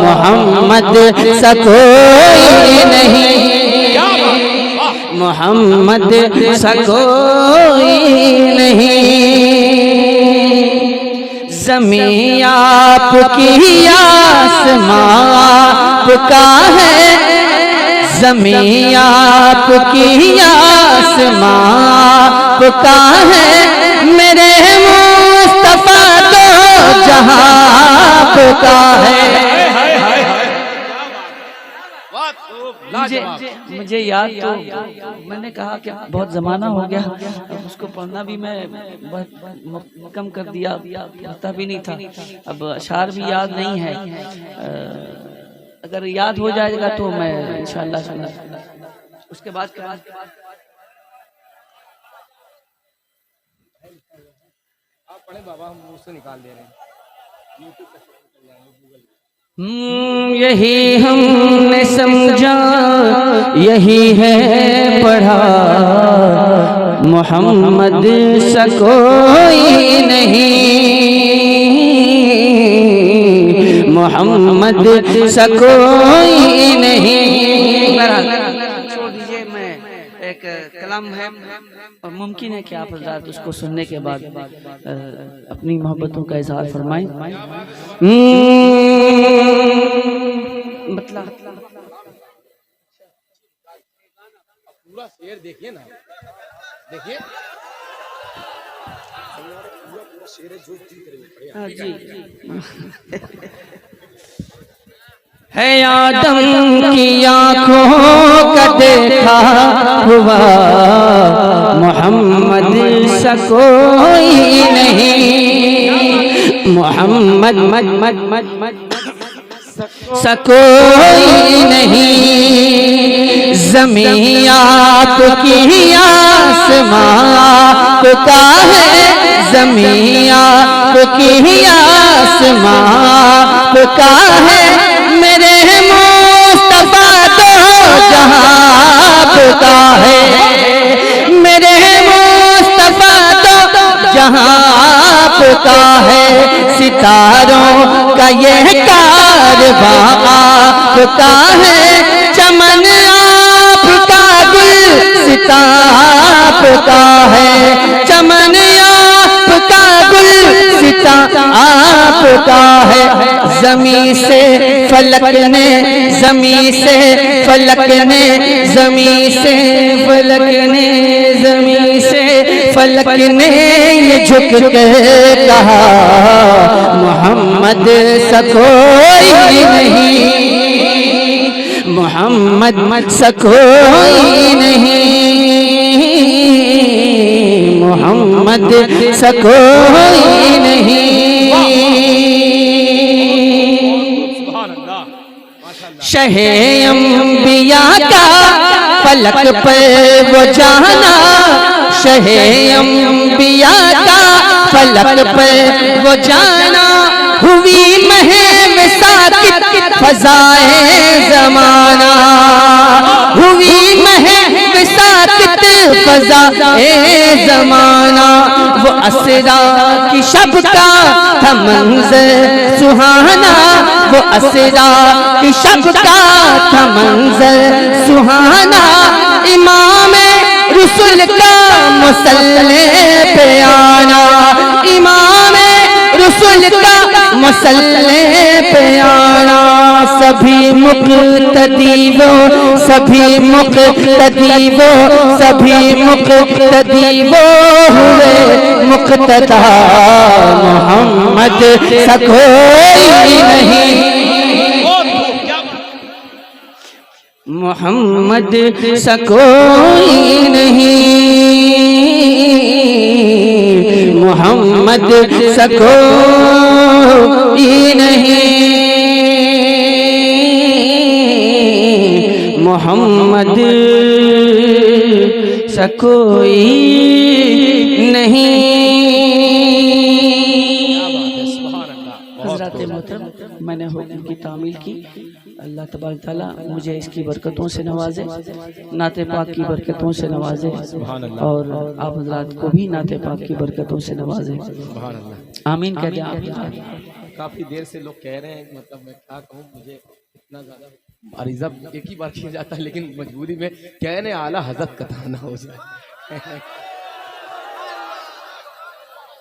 मोहम्मद सा कोई नहीं। मोहम्मद सा कोई नहीं। ज़मीं आपकी आसमां आपका है, ज़मीं आपकी आसमां आपका है, मेरे मुस्तफा तो जहां आपका है। मुझे याद तो मैंने कहा कि बहुत ज़माना हो गया, अब उसको पढ़ना भी मैं बहुत कम कर दिया, पता भी नहीं था, अब अशार भी याद नहीं है। अगर याद हो जाएगा तो मैं इंशाअल्लाह सुना। उसके बाद आप पढ़े बाबा, हम मुंह से निकाल दे रहे हैं। यही हमने समझा, यही है पढ़ा, मोहम्मद सा कोई नहीं, मोहम्मद सा कोई नहीं। छोड़ दीजिए, मैं एक कलाम है और मुमकिन है कि आप हज़रात उसको सुनने के बाद अपनी मोहब्बतों का इजहार फरमाएं। मतलब पूरा शेर देखिए ना, देखिए पूरा शेर है जो जी है आदम की आँखों का देखा हुआ, मोहम्मद सा कोई नहीं, मोहम्मद सा कोई नहीं। ज़मीं आपकी आसमां आपका है, ज़मीं आपकी आसमां आपका है, मेरे मुस्तफा तो जहां आपका है, मेरे मुस्तफा तो जहां आपका है। सितारों का यह कारवां आपका है, चमन आपका गुलसिता आपका है, चमन आपका गुलसिता आपका है। ज़मीं से फलक ने, ज़मीं से फलक ने, ज़मीं से फलक ने, ज़मीं से फलक ने ये झुक के कहा, मोहम्मद सा कोई नहीं, मोहम्मद सा कोई नहीं, मोहम्मद सा कोई नहीं। शहे अंबिया का पलक पर वो जाना, शहे अंबिया का पलक पर वो जाना, हुई महम साकित फजाए जमाना, हुई महम साकित फजाए जमाना, वो असरा की शब का था मंजर सुहाना, वो असरा की शब का था मंजर सुहाना, इमाम रसूल का मुसल्ले पे आना, इमाम रसूल का मुसल्ले पे आना, सभी मुक़्तदीवों, सभी मुक़्तदीवों, सभी मुक़्तदीवों हुए मुक़्तदा, मोहम्मद सा कोई नहीं, मोहम्मद सा कोई नहीं, मोहम्मद सा कोई नहीं, मोहम्मद सा कोई नहीं। हज़रात मोहतरम, मैंने हुक्म की तामील की, अल्लाह तबारक तआला मुझे इसकी बरकतों से नवाजे, नाते पाक की बरकतों से नवाजे, और आप हज़रात को भी नाते पाक की बरकतों से नवाजे। आमीन कह दें। काफी देर से लोग कह रहे हैं, मतलब मैं क्या कहूँ, मुझे इतना ज्यादा अरीज़ा एक ही बार किया जाता है, लेकिन मजबूरी में कहने आला हज़रत का ताना हो जाए।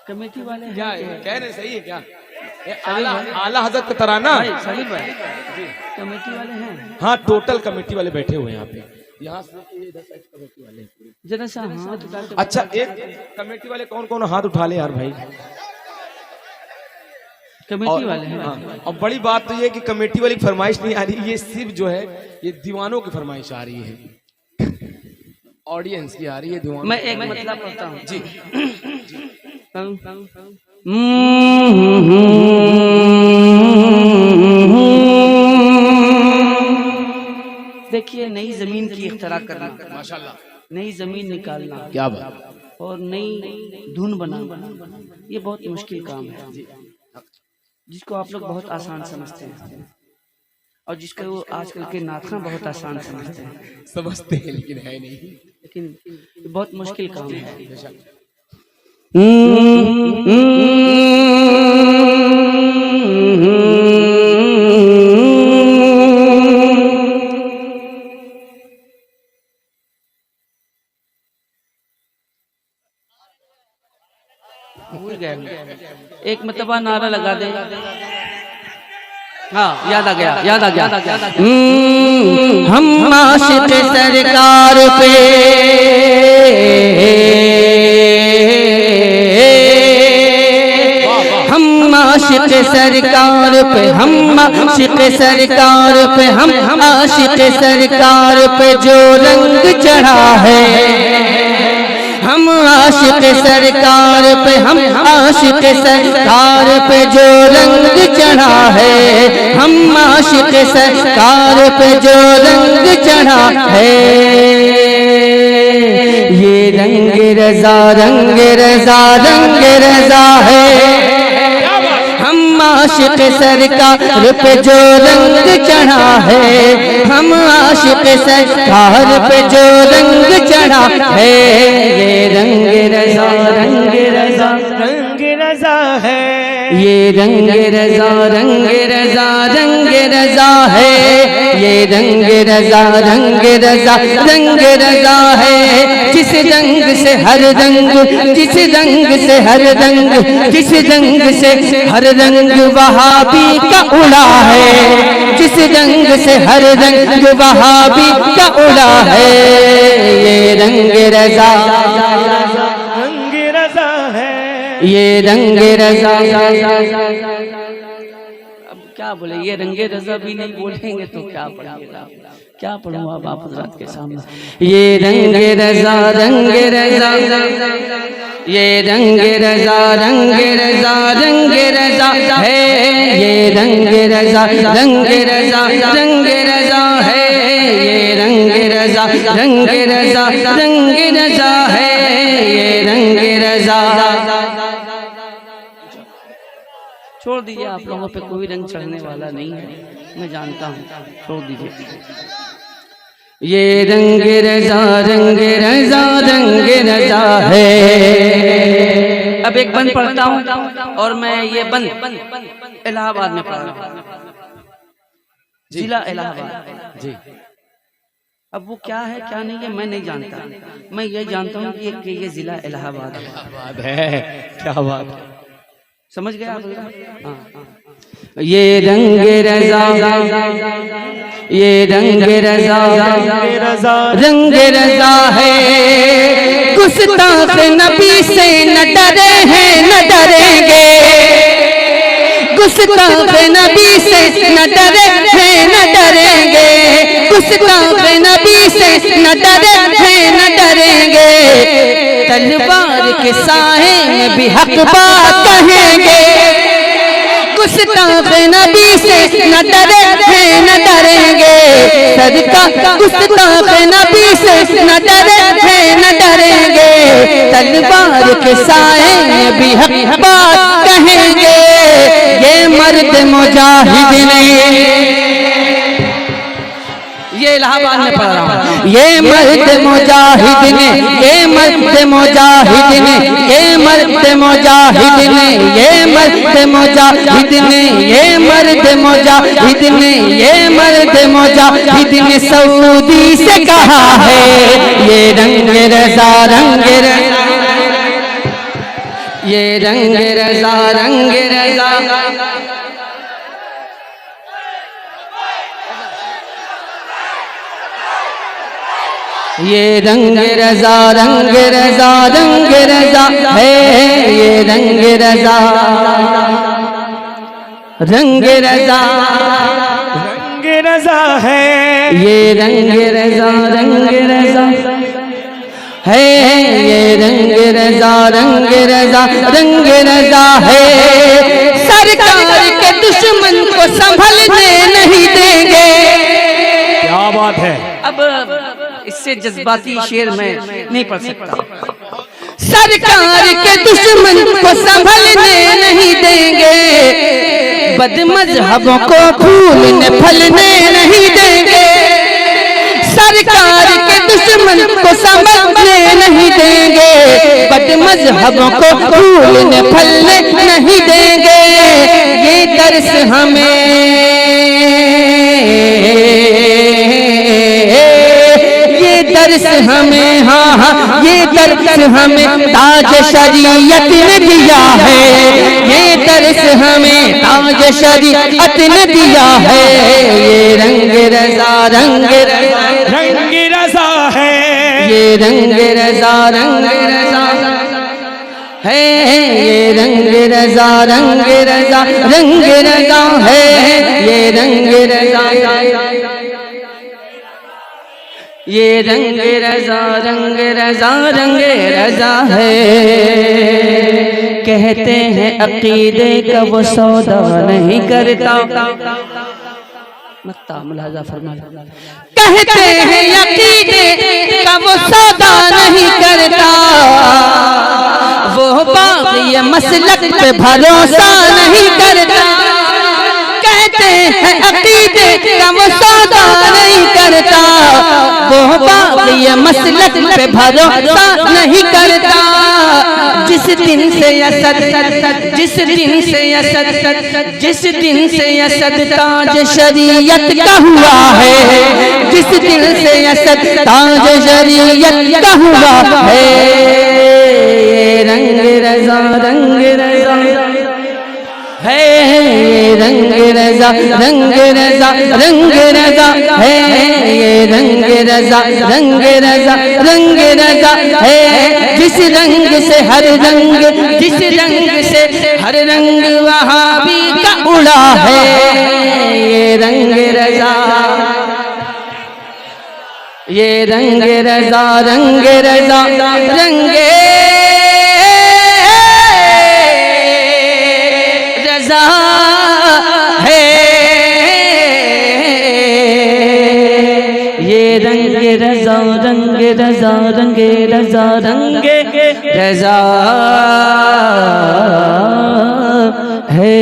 कमेटी वाले क्या कह रहे सही है क्या? आला हज़रत का तराना सही कमेटी वाले हैं। हाँ, टोटल कमेटी वाले बैठे हुए हैं यहाँ पे, यहाँ से इधर साइड कमेटी वाले हैं। जरा सा हाथ उठा के, अच्छा, एक कमेटी वाले कौन कौन हाथ उठा ले यार भाई। कमेटी वाले हैं। हाँ, और बड़ी बात तो ये कि कमेटी वाली फरमाइश नहीं आ रही, ये सिर्फ जो है ये दीवानों की फरमाइश आ रही है, ऑडियंस की आ रही है, दीवानों। मैं एक मतलब पढ़ता हूँ जी। देखिए, नई जमीन की इख्तरा करना, माशाल्लाह, नई जमीन निकालना, क्या बात, और नई धुन बनाना, ये बहुत मुश्किल काम है, जिसको आप लोग बहुत आसान समझते हैं, और जिसको वो आजकल के नाखा बहुत आसान समझते हैं, समझते हैं लेकिन है नहीं, लेकिन ये बहुत मुश्किल काम है। भूल गए, एक मतबा नारा लगा दे। हाँ, याद आ गया, याद आ गया। हम आशिक सरकार पे, हम आशिक सरकार पे, हम आशिक सरकार पे, हम आशिक सरकार पे जो रंग चढ़ा है, हम आशिक सरकार पे, हम आशिक सरकार पे जो रंग चढ़ा है, हम आशिक सरकार पे जो रंग चढ़ा है, ये रंग रज़ा, रंग रज़ा, रंग रज़ा है। हम आशिक सरकार पे जो रंग चढ़ा है, हम आशिक सरकार पे जो रंग चढ़ा है, ये रंग रज़ा, रंग रज़ा, रंग रज़ा है, ये रंग रज़ा, रंग रज़ा, रंग रज़ा है, ये रंग रज़ा, रंग रज़ा, रंग रज़ा है। जिस रंग से हर रंग, जिस रंग से हर रंग, जिस रंग से हर रंग वहाबी का उड़ा है, जिस रंग से हर रंग वहाबी का उड़ा है, ये रंग रज़ा, रंग रज़ा है, ये रंग रज़ा। अब क्या बोले, ये रंगे रज़ा भी नहीं बोलेंगे तो क्या पढ़ेगा, क्या पढ़ूँ अब आप हज़रात के सामने। ये रंग रज़ा, रंग रज़ा, ये रंग रजा रंग रजा रंग रजा है, ये रंग रजा रंग रजा रंग रजा है, ये रंग रजा रंग रजा रंग रजा है, ये रंग रजा। छोड़ दीजिए, आप लोगों पे कोई रंग चढ़ने वाला नहीं है, मैं जानता हूँ, छोड़ दीजिए। ये रंग रजा रंग रजा रंग रजा है। अब एक बंद पढ़ता हूँ और मैं ये बंद इलाहाबाद में पढ़ रहा हूँ, जिला इलाहाबाद जी। अब वो क्या है क्या नहीं है मैं नहीं जानता, मैं ये जानता हूँ कि ये जिला इलाहाबाद है। बात है, क्या बात है, समझ गया आप? हाँ। ये रंग रजा ये रंग रजा रंग रजा है, गुस्ताख नबी से न डरे हैं न डरेंगे, गुस्ताख नबी से न डरे हैं न डरेंगे, गुस्ताख नबी से न डरे हैं न डरेंगे, तलवार के साए में भी हक बात कहेंगे, गुस्ताख नबी से न डरे हैं न डरेंगे, सदका गुस्ताख नबी से न डरे हैं न डरेंगे, तलवार के साए में भी हक बात कहेंगे, ये मर्द मुजाहिद ने, ये इलाहाबाद में पढ़ रहा हूँ, ये मर्द मुजाहिद ने, ये मर्द मुजाहिद ने, ये मर्द मुजाहिद ने, ये मर्द मुजाहिद ने, ये मर्द मुजाहिद ने, ये मर्द मुजाहिद ने सऊदी से कहा है, ये रंग रजा रंग रजा, ये रंग रजा रंग रजा, ये रंग रजा रंग रजा रंग रजा है, ये रंग रजा रंग रजा रंग रजा है, ये रंग रजा रंग रजा है, ये रंग रजा रंग रजा रंग रजा है, सरकार के दुश्मन को संभलने नहीं देंगे। क्या बात है। अब इससे जज्बाती शेर में नहीं पढ़ सकता। सरकार के दुश्मन को संभलने नहीं देंगे, बदमज़हबों को फूलने फलने नहीं देंगे, सरकार के दुश्मन को संभलने नहीं देंगे, बदमज़हबों को फूलने फलने नहीं देंगे, ये दर्स हमें दर्स हमें, हाँ हाँ ये दर्स हमें ताज शरीयत ने दिया है, ये दर्स हमें ताज शरीयत ने दिया है, ये रंग रजा रंग रजा रंग रजा है, ये रंग रजा रंग रजा है, ये रंग रजा रंग रजा रंग रजा है, ये रंग रजा ये रंग रजा रंग रजा रंग रजा है, कहते हैं अकीदे का वो सौदा नहीं करता, मत्ता मुलाजा फरमा, कहते हैं अकीदे का वो सौदा नहीं करता, वो बाकी मसलक पे भरोसा नहीं करता, कहते हैं अकीदे का वो सौदा नहीं करता, वो बाकी मसलक पे भरोसा नहीं करता, जिस दिन से असद जिस दिन से असद जिस दिन से असद ताज शरीयत का हुआ है, जिस दिन से असद ताज शरीयत का हुआ है, रंग रजा रंग रजा है, रंग रजा रंग रजा रंग रजा है, ये रंग रजा रंग रजा रंग रजा है, जिस रंग से हर रंग जिस रंग से हर रंग वहाबी का उड़ा है, ये रंग रजा ये रंग रजा रंग रजा रंगे रजा रंगे रजा रंगे रजा है।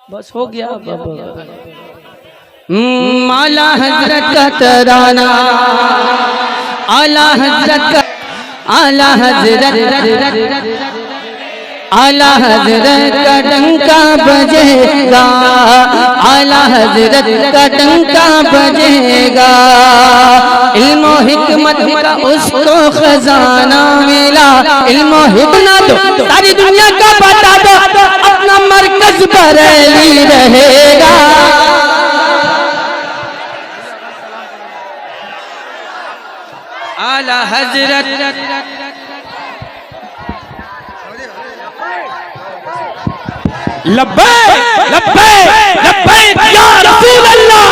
बस हो गया। आला हजरत का तराना, आला हजरत का, आला हजरत, आला हजरत का डंका बजेगा, आला हजरत का डंका बजेगा। इल्म हिकमत का उसको खजाना मिला, इल्म हिकमत सारी दुनिया का बता दो, अपना मरकज बरेली रहेगा। आला हजरत लब्बैक लब्बैक लब्बैक या रसूल अल्लाह।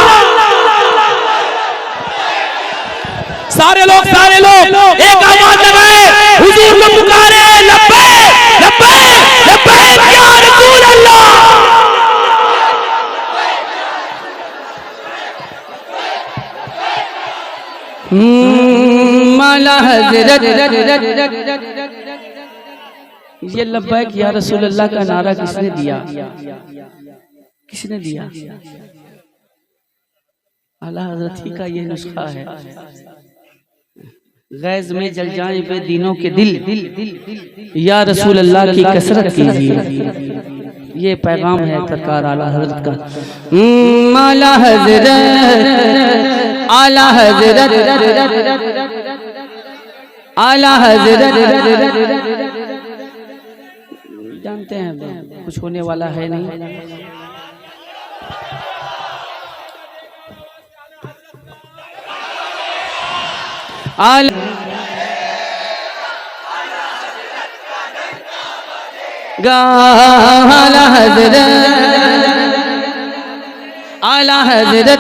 सारे लोग एक आवाज लगाए, हुजूर को पुकारे, लब्बैक लब्बैक लब्बैक या रसूल अल्लाह। माला हजरत। ये लब्बैक या रसूल अल्लाह का नारा किसने दिया? किसने दिया? आला हज़रत ही का ये नुस्खा है। गैज़ में जल जाए बेदीनों के दिल, या रसूल अल्लाह की कसरत कीजिए। ये पैगाम है सरकार आला हज़रत का। आला हज़रत, आला हज़रत, आला हज़रत। जानते हैं कुछ होने वाला है नहीं। आला हज़रत, आला हज़रत।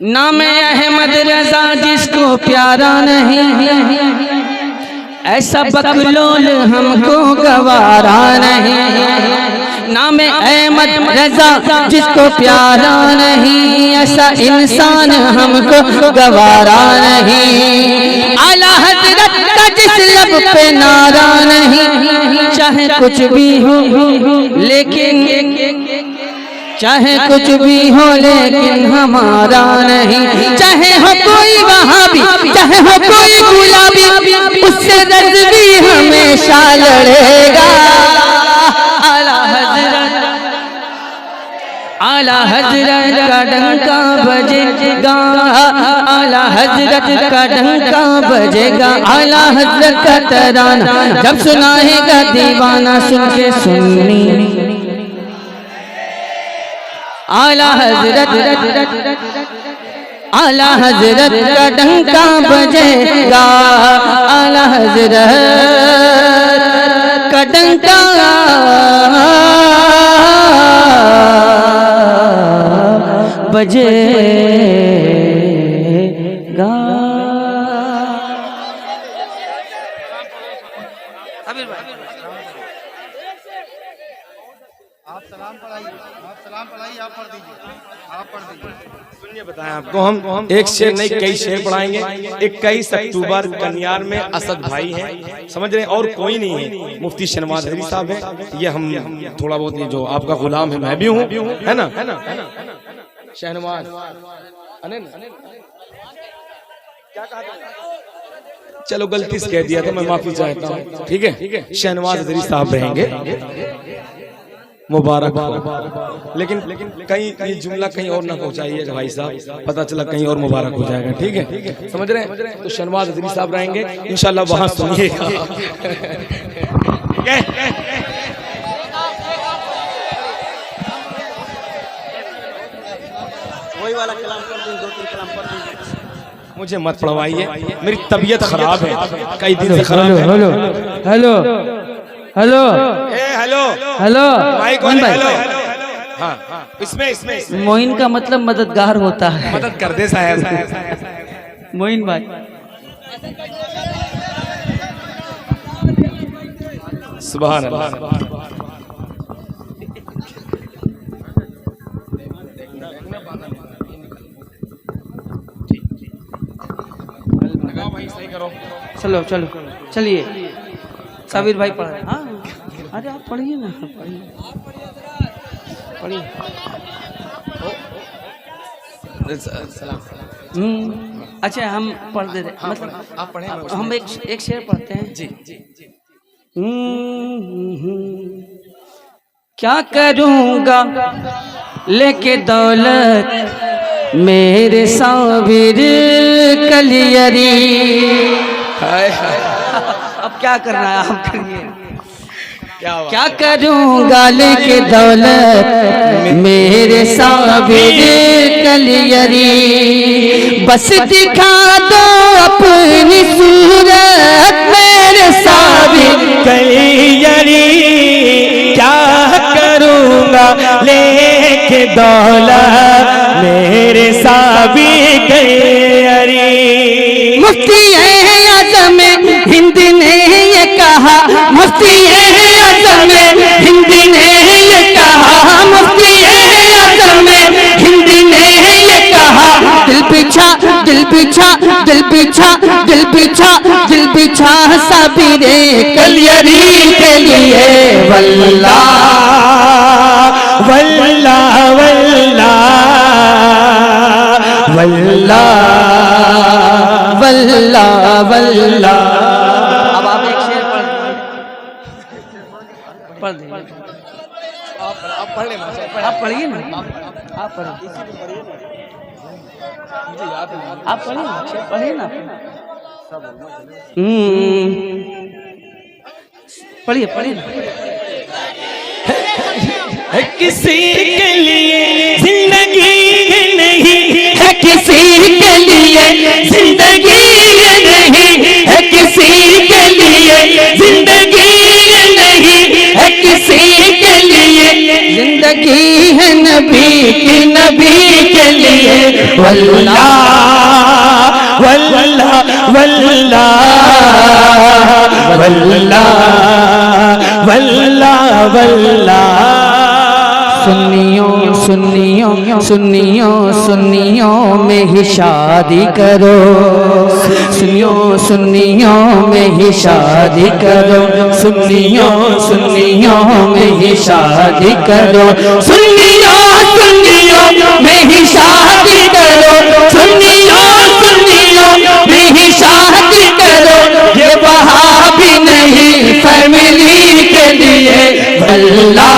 नाम अहमद रजा जिसको प्यारा नहीं, ऐसा बकलोल हमको गवारा नहीं। नाम अहमद रजा जिसको प्यारा नहीं, ऐसा इंसान हमको गवारा नहीं। आला हजरत का जिस लब पे नारा नहीं, चाहे कुछ भी हो लेकिन, चाहे कुछ भी हो लेकिन हमारा नहीं। चाहे हो कोई वहाबी, चाहे हो कोई गुलाबी, उससे रज़वी हमेशा लड़ेगा। आला हज़रत, आला हज़रत का डंका बजेगा, आला हज़रत का डंका बजेगा। आला हज़रत का तराना जब सुनाएगा दीवाना सुन के सुन्नी। आला हज़रत, आला हज़रत का डंका बजेगा, आला हज़रत का डंका बजेगा। आप सलाम पढ़ाइए, आप पढ़ दीजिए, आप पढ़ दीजिए। सुनिए बताएं आपको, हम एक शेर नहीं कई शेर पढ़ाएंगे। 21 अक्टूबर कन्यार में असद भाई हैं, समझ रहे हैं, और कोई नहीं है। मुफ्ती शहनवाज हरी साहब हैं। ये हम थोड़ा बहुत, ये जो आपका गुलाम है मैं भी हूँ, है ना। शहनवाज क्या कहा था? चलो गलती से कह दिया तो मैं माफी चाहता हूँ, ठीक है। शहनवाज हरी साहब रहेंगे, मुबारक हो। लेकिन कहीं ये जुमला कहीं और ना पहुंचाइए भाई साहब, पता चला कहीं और मुबारक हो जाएगा, ठीक है। समझ रहे हैं? तो शहनवाज हज़री साहब रहेंगे इंशाल्लाह, वहां सुनिएगा। वही वाला कलाम कर दूं, 2-3 कलाम पढ़ दूं। मुझे मत पढ़वाइए, मेरी तबीयत खराब है, कई दिन से खराब है। Hello hello hello hello hello mic कौन भाई? हेलो। हाँ, इसमें मोइन का मतलब मददगार होता है। मदद कर दे साहब। मोइन भाई सुभान अल्लाह। चलो चलो चलिए साबिर भाई पढ़ रहे हैं। हाँ अरे आप पढ़िए ना पढ़िए पढ़िए। अच्छा हम पढ़ दे रहे मतलब आप पढ़ें हम एक शेर पढ़ते हैं। जी जी जी क्या करूँगा लेके दौलत मेरे साबिर कलियरी। अब क्या करना है आप करिए। क्या करूँगा लेके दौलत मेरे साबिर कलियरी। बस दिखा दो अपनी सूरत मेरे साबिर कलियरी। क्या करूँगा लेके दौलत मेरे साबिर कलियरी। मुफ्ती आज़म हिंद ने ये कहा, मुफ्ती आज़म हिंद ने ये कहा, मुफ्ती आज़म हिंद ने ये कहा। दिल बिछा दिल बिछा दिल बिछा दिल बिछा दिल बिछा साबिरे कलियरी के लिए। वल्लाह वल्लाह वल्लाह वल्लाह वल्लाह वल्लाह। अब आप एक शेर पढ़ दीजिए। आप पढ़ लें माशाल्लाह। आप पढ़िए ना आप पढ़िए आप पढ़िए ना शेर पढ़िए ना पढ़िए पढ़िए ना। किसी के लिए जिंदगी नहीं है किसी के लिए जिंदगी नहीं है, किसी के लिए जिंदगी नहीं है, किसी के लिए जिंदगी है नबी की नबी के लिए। वल्लाह वल्लाह वल्लाह वल्लाह वल्लाह वल्लाह। सुन्नियों सुन्नियों सुन्नियों सुन्नियों में ही शादी करो, सुन्नियों सुन्नियों में ही शादी करो, सुन्नियों सुन्नियों में ही शादी करो, सुन्नियों सुन्नियों में ही शादी करो, सुन्नियों सुन्नियों में ही शादी करो। ये वहाबी नहीं फैमिली के लिए। वल्लाह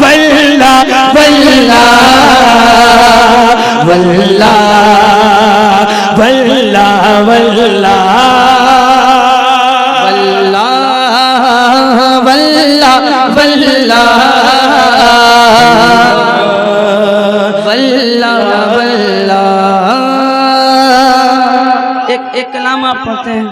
वल्लाह वल्लाह वल्लाह वल्लाह वल्लाह वल्लाह वल्लाह वल्लाह वल्लाह। एक कलाम आप पढ़ते हैं।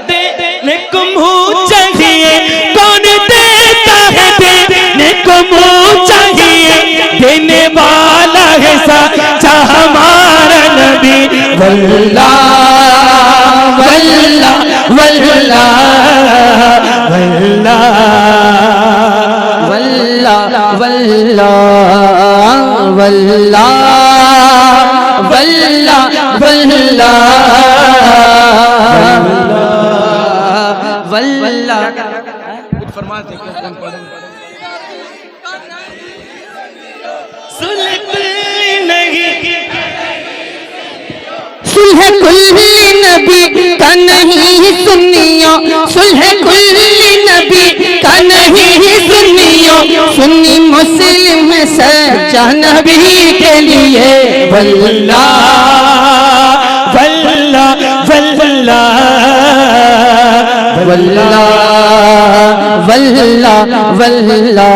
देने को मुँह चाहिए कौन देता है, देने को मुँह चाहिए देने वाला है सच्चा हमारा नबी। वल्लाह वल्लाह वल्लाह वल्लाह वल्लाह वल्लाह वल्लाह वल्लाह वल्लाह वल्लाह। कुछ फरमा दे कौन पढ़े। सुलह कुल्ली नबी का नहीं सुन्नियों, सुलह कुल्ली नबी का नहीं सुन्नियों, सुन्नी मुस्लिम सच्चा नबी के लिए। वल्लाह वल्लाह वल्लाह वल्लाह वल्लाह वल्लाह वल्लाह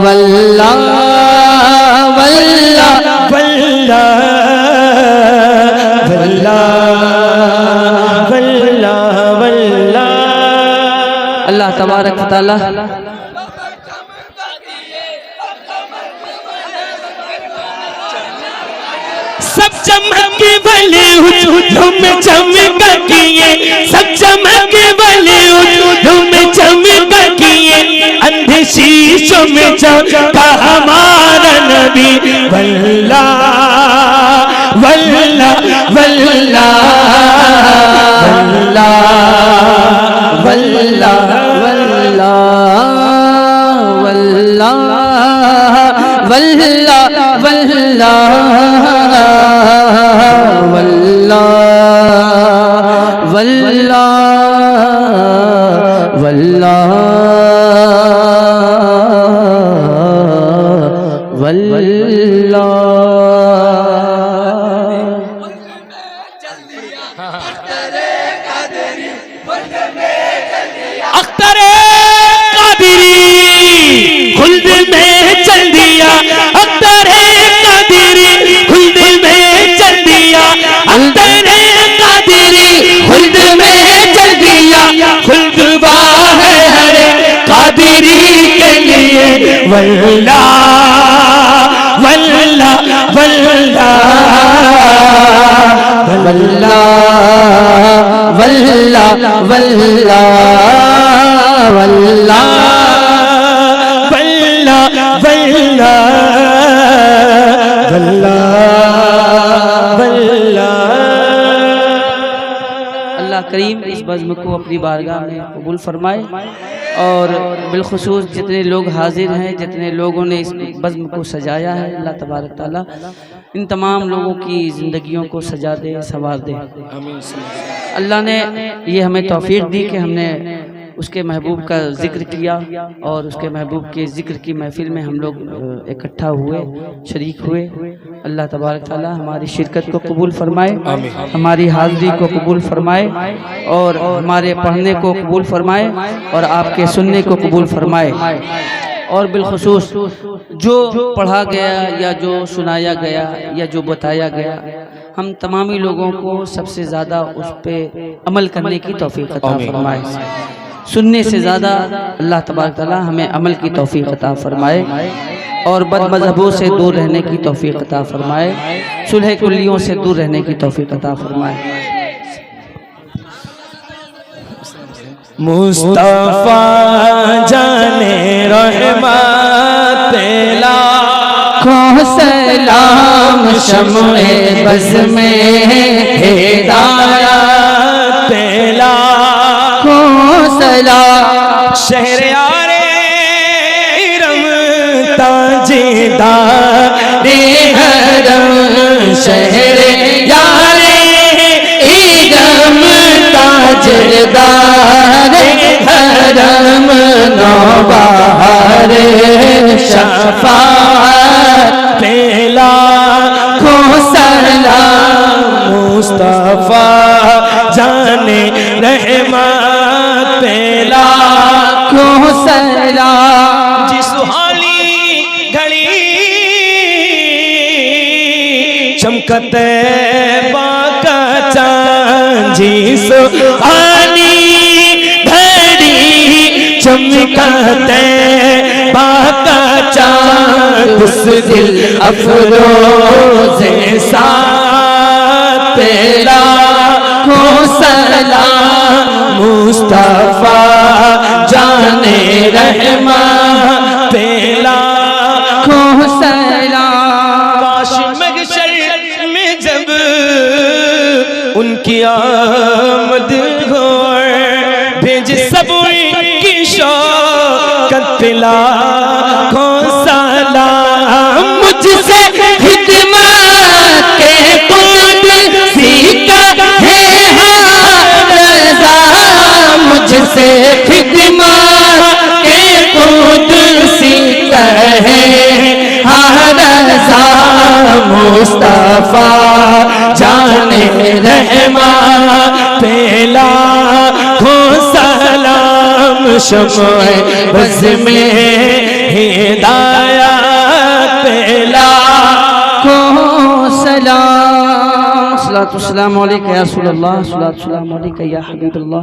वल्लाह वल्लाह वल्लाह वल्लाह वल्लाह। अल्लाह तबारक व तआला चमक वाले धूम चमक किए, सब चमक वाले धूम चमक किए, अंधे शीशों में चमका हमारा नबी। वल्ला वल्ला वल्ला वल्ला वल्ला वल्ला वल्ला वल्ला वल्ला वल्ला वल्ला वल्ला। अख्तरे कादिरी खुल्द में चल दिया, अख्तरे कादिरी खुल्द में चल दिया, अख्तरे कादिरी खुल्द में चल दिया, खुल्द बाहर हरे कादिरी के लिए। वल्ला वल्ला वल्ला वल्ला वल्ला वल्ला वल्ला वल्ला वल्ला वल्ला वल्ला। अल्लाह करीम इस बज़्म को अपनी बारगाह में कबूल फरमाए और बिलखुसूस जितने लोग हाजिर हैं, जितने लोगों ने इस बज़्म को सजाया है, अल्लाह तबारक ताला इन तमाम लोगों की ज़िंदगियों को सजा दे, संवार दे। अल्लाह ने ये हमें तौफीक दी कि हमने उसके महबूब का जिक्र किया और उसके महबूब के जिक्र की महफिल में हम लोग इकट्ठा हुए, शरीक हुए। अल्लाह तबारक ताला हमारी शिरकत को कबूल फरमाए, हमारी हाज़िरी को कबूल फरमाए और हमारे पढ़ने को कबूल फरमाए और आपके सुनने को कबूल फरमाए। और बिलखुसूस जो पढ़ा गया या जो सुनाया गया या जो बताया गया, हम तमामी लोगों को सबसे ज़्यादा उस पर अमल करने की तौफीक अता फरमाए। सुनने से ज़्यादा अल्लाह तबारक ताला हमें अमल की तौफीक अता फरमाए और बदमज़हबों से दूर रहने की तौफीक अता फरमाए, सुलह कुल्लियों से दूर रहने की तौफीक अता फरमाए। मुस्तफा जाने रहमत तेला को सलाम शम्ए बज़ में हिदायत तेला को सलाम शहर यारे इरम ताजेदारे हरम शहर यारे इरम ताजदार हरम नौबहार शफाअत तेला को सलाम मुस्तफा जाने रहमत तेला को सलाम। जी सुहानी घड़ी चमकते बाका चांद, जी सुहानी घड़ी चमकते बाका चांद, उस दिल अफरोज़े साथ तेला को सलाम मुस्तफा जाने रहमत तेला को सलाम। काश महशर में जब उनकी आमद हो, भेज सब की शौकत पिला को सलाम। मुझसे खिदमत के कुद सीखा है रज़ा, मुझसे खिदमत के कुद सीखा है रज़ा। मुस्तफा जाने रहमत तेला को सलाम शम्ए बज़ में हिदायत तेला को सलाम। सलातु सलाम अलैका या रसूलल्लाह, सलातु सलाम अलैका या हबीबल्लाह।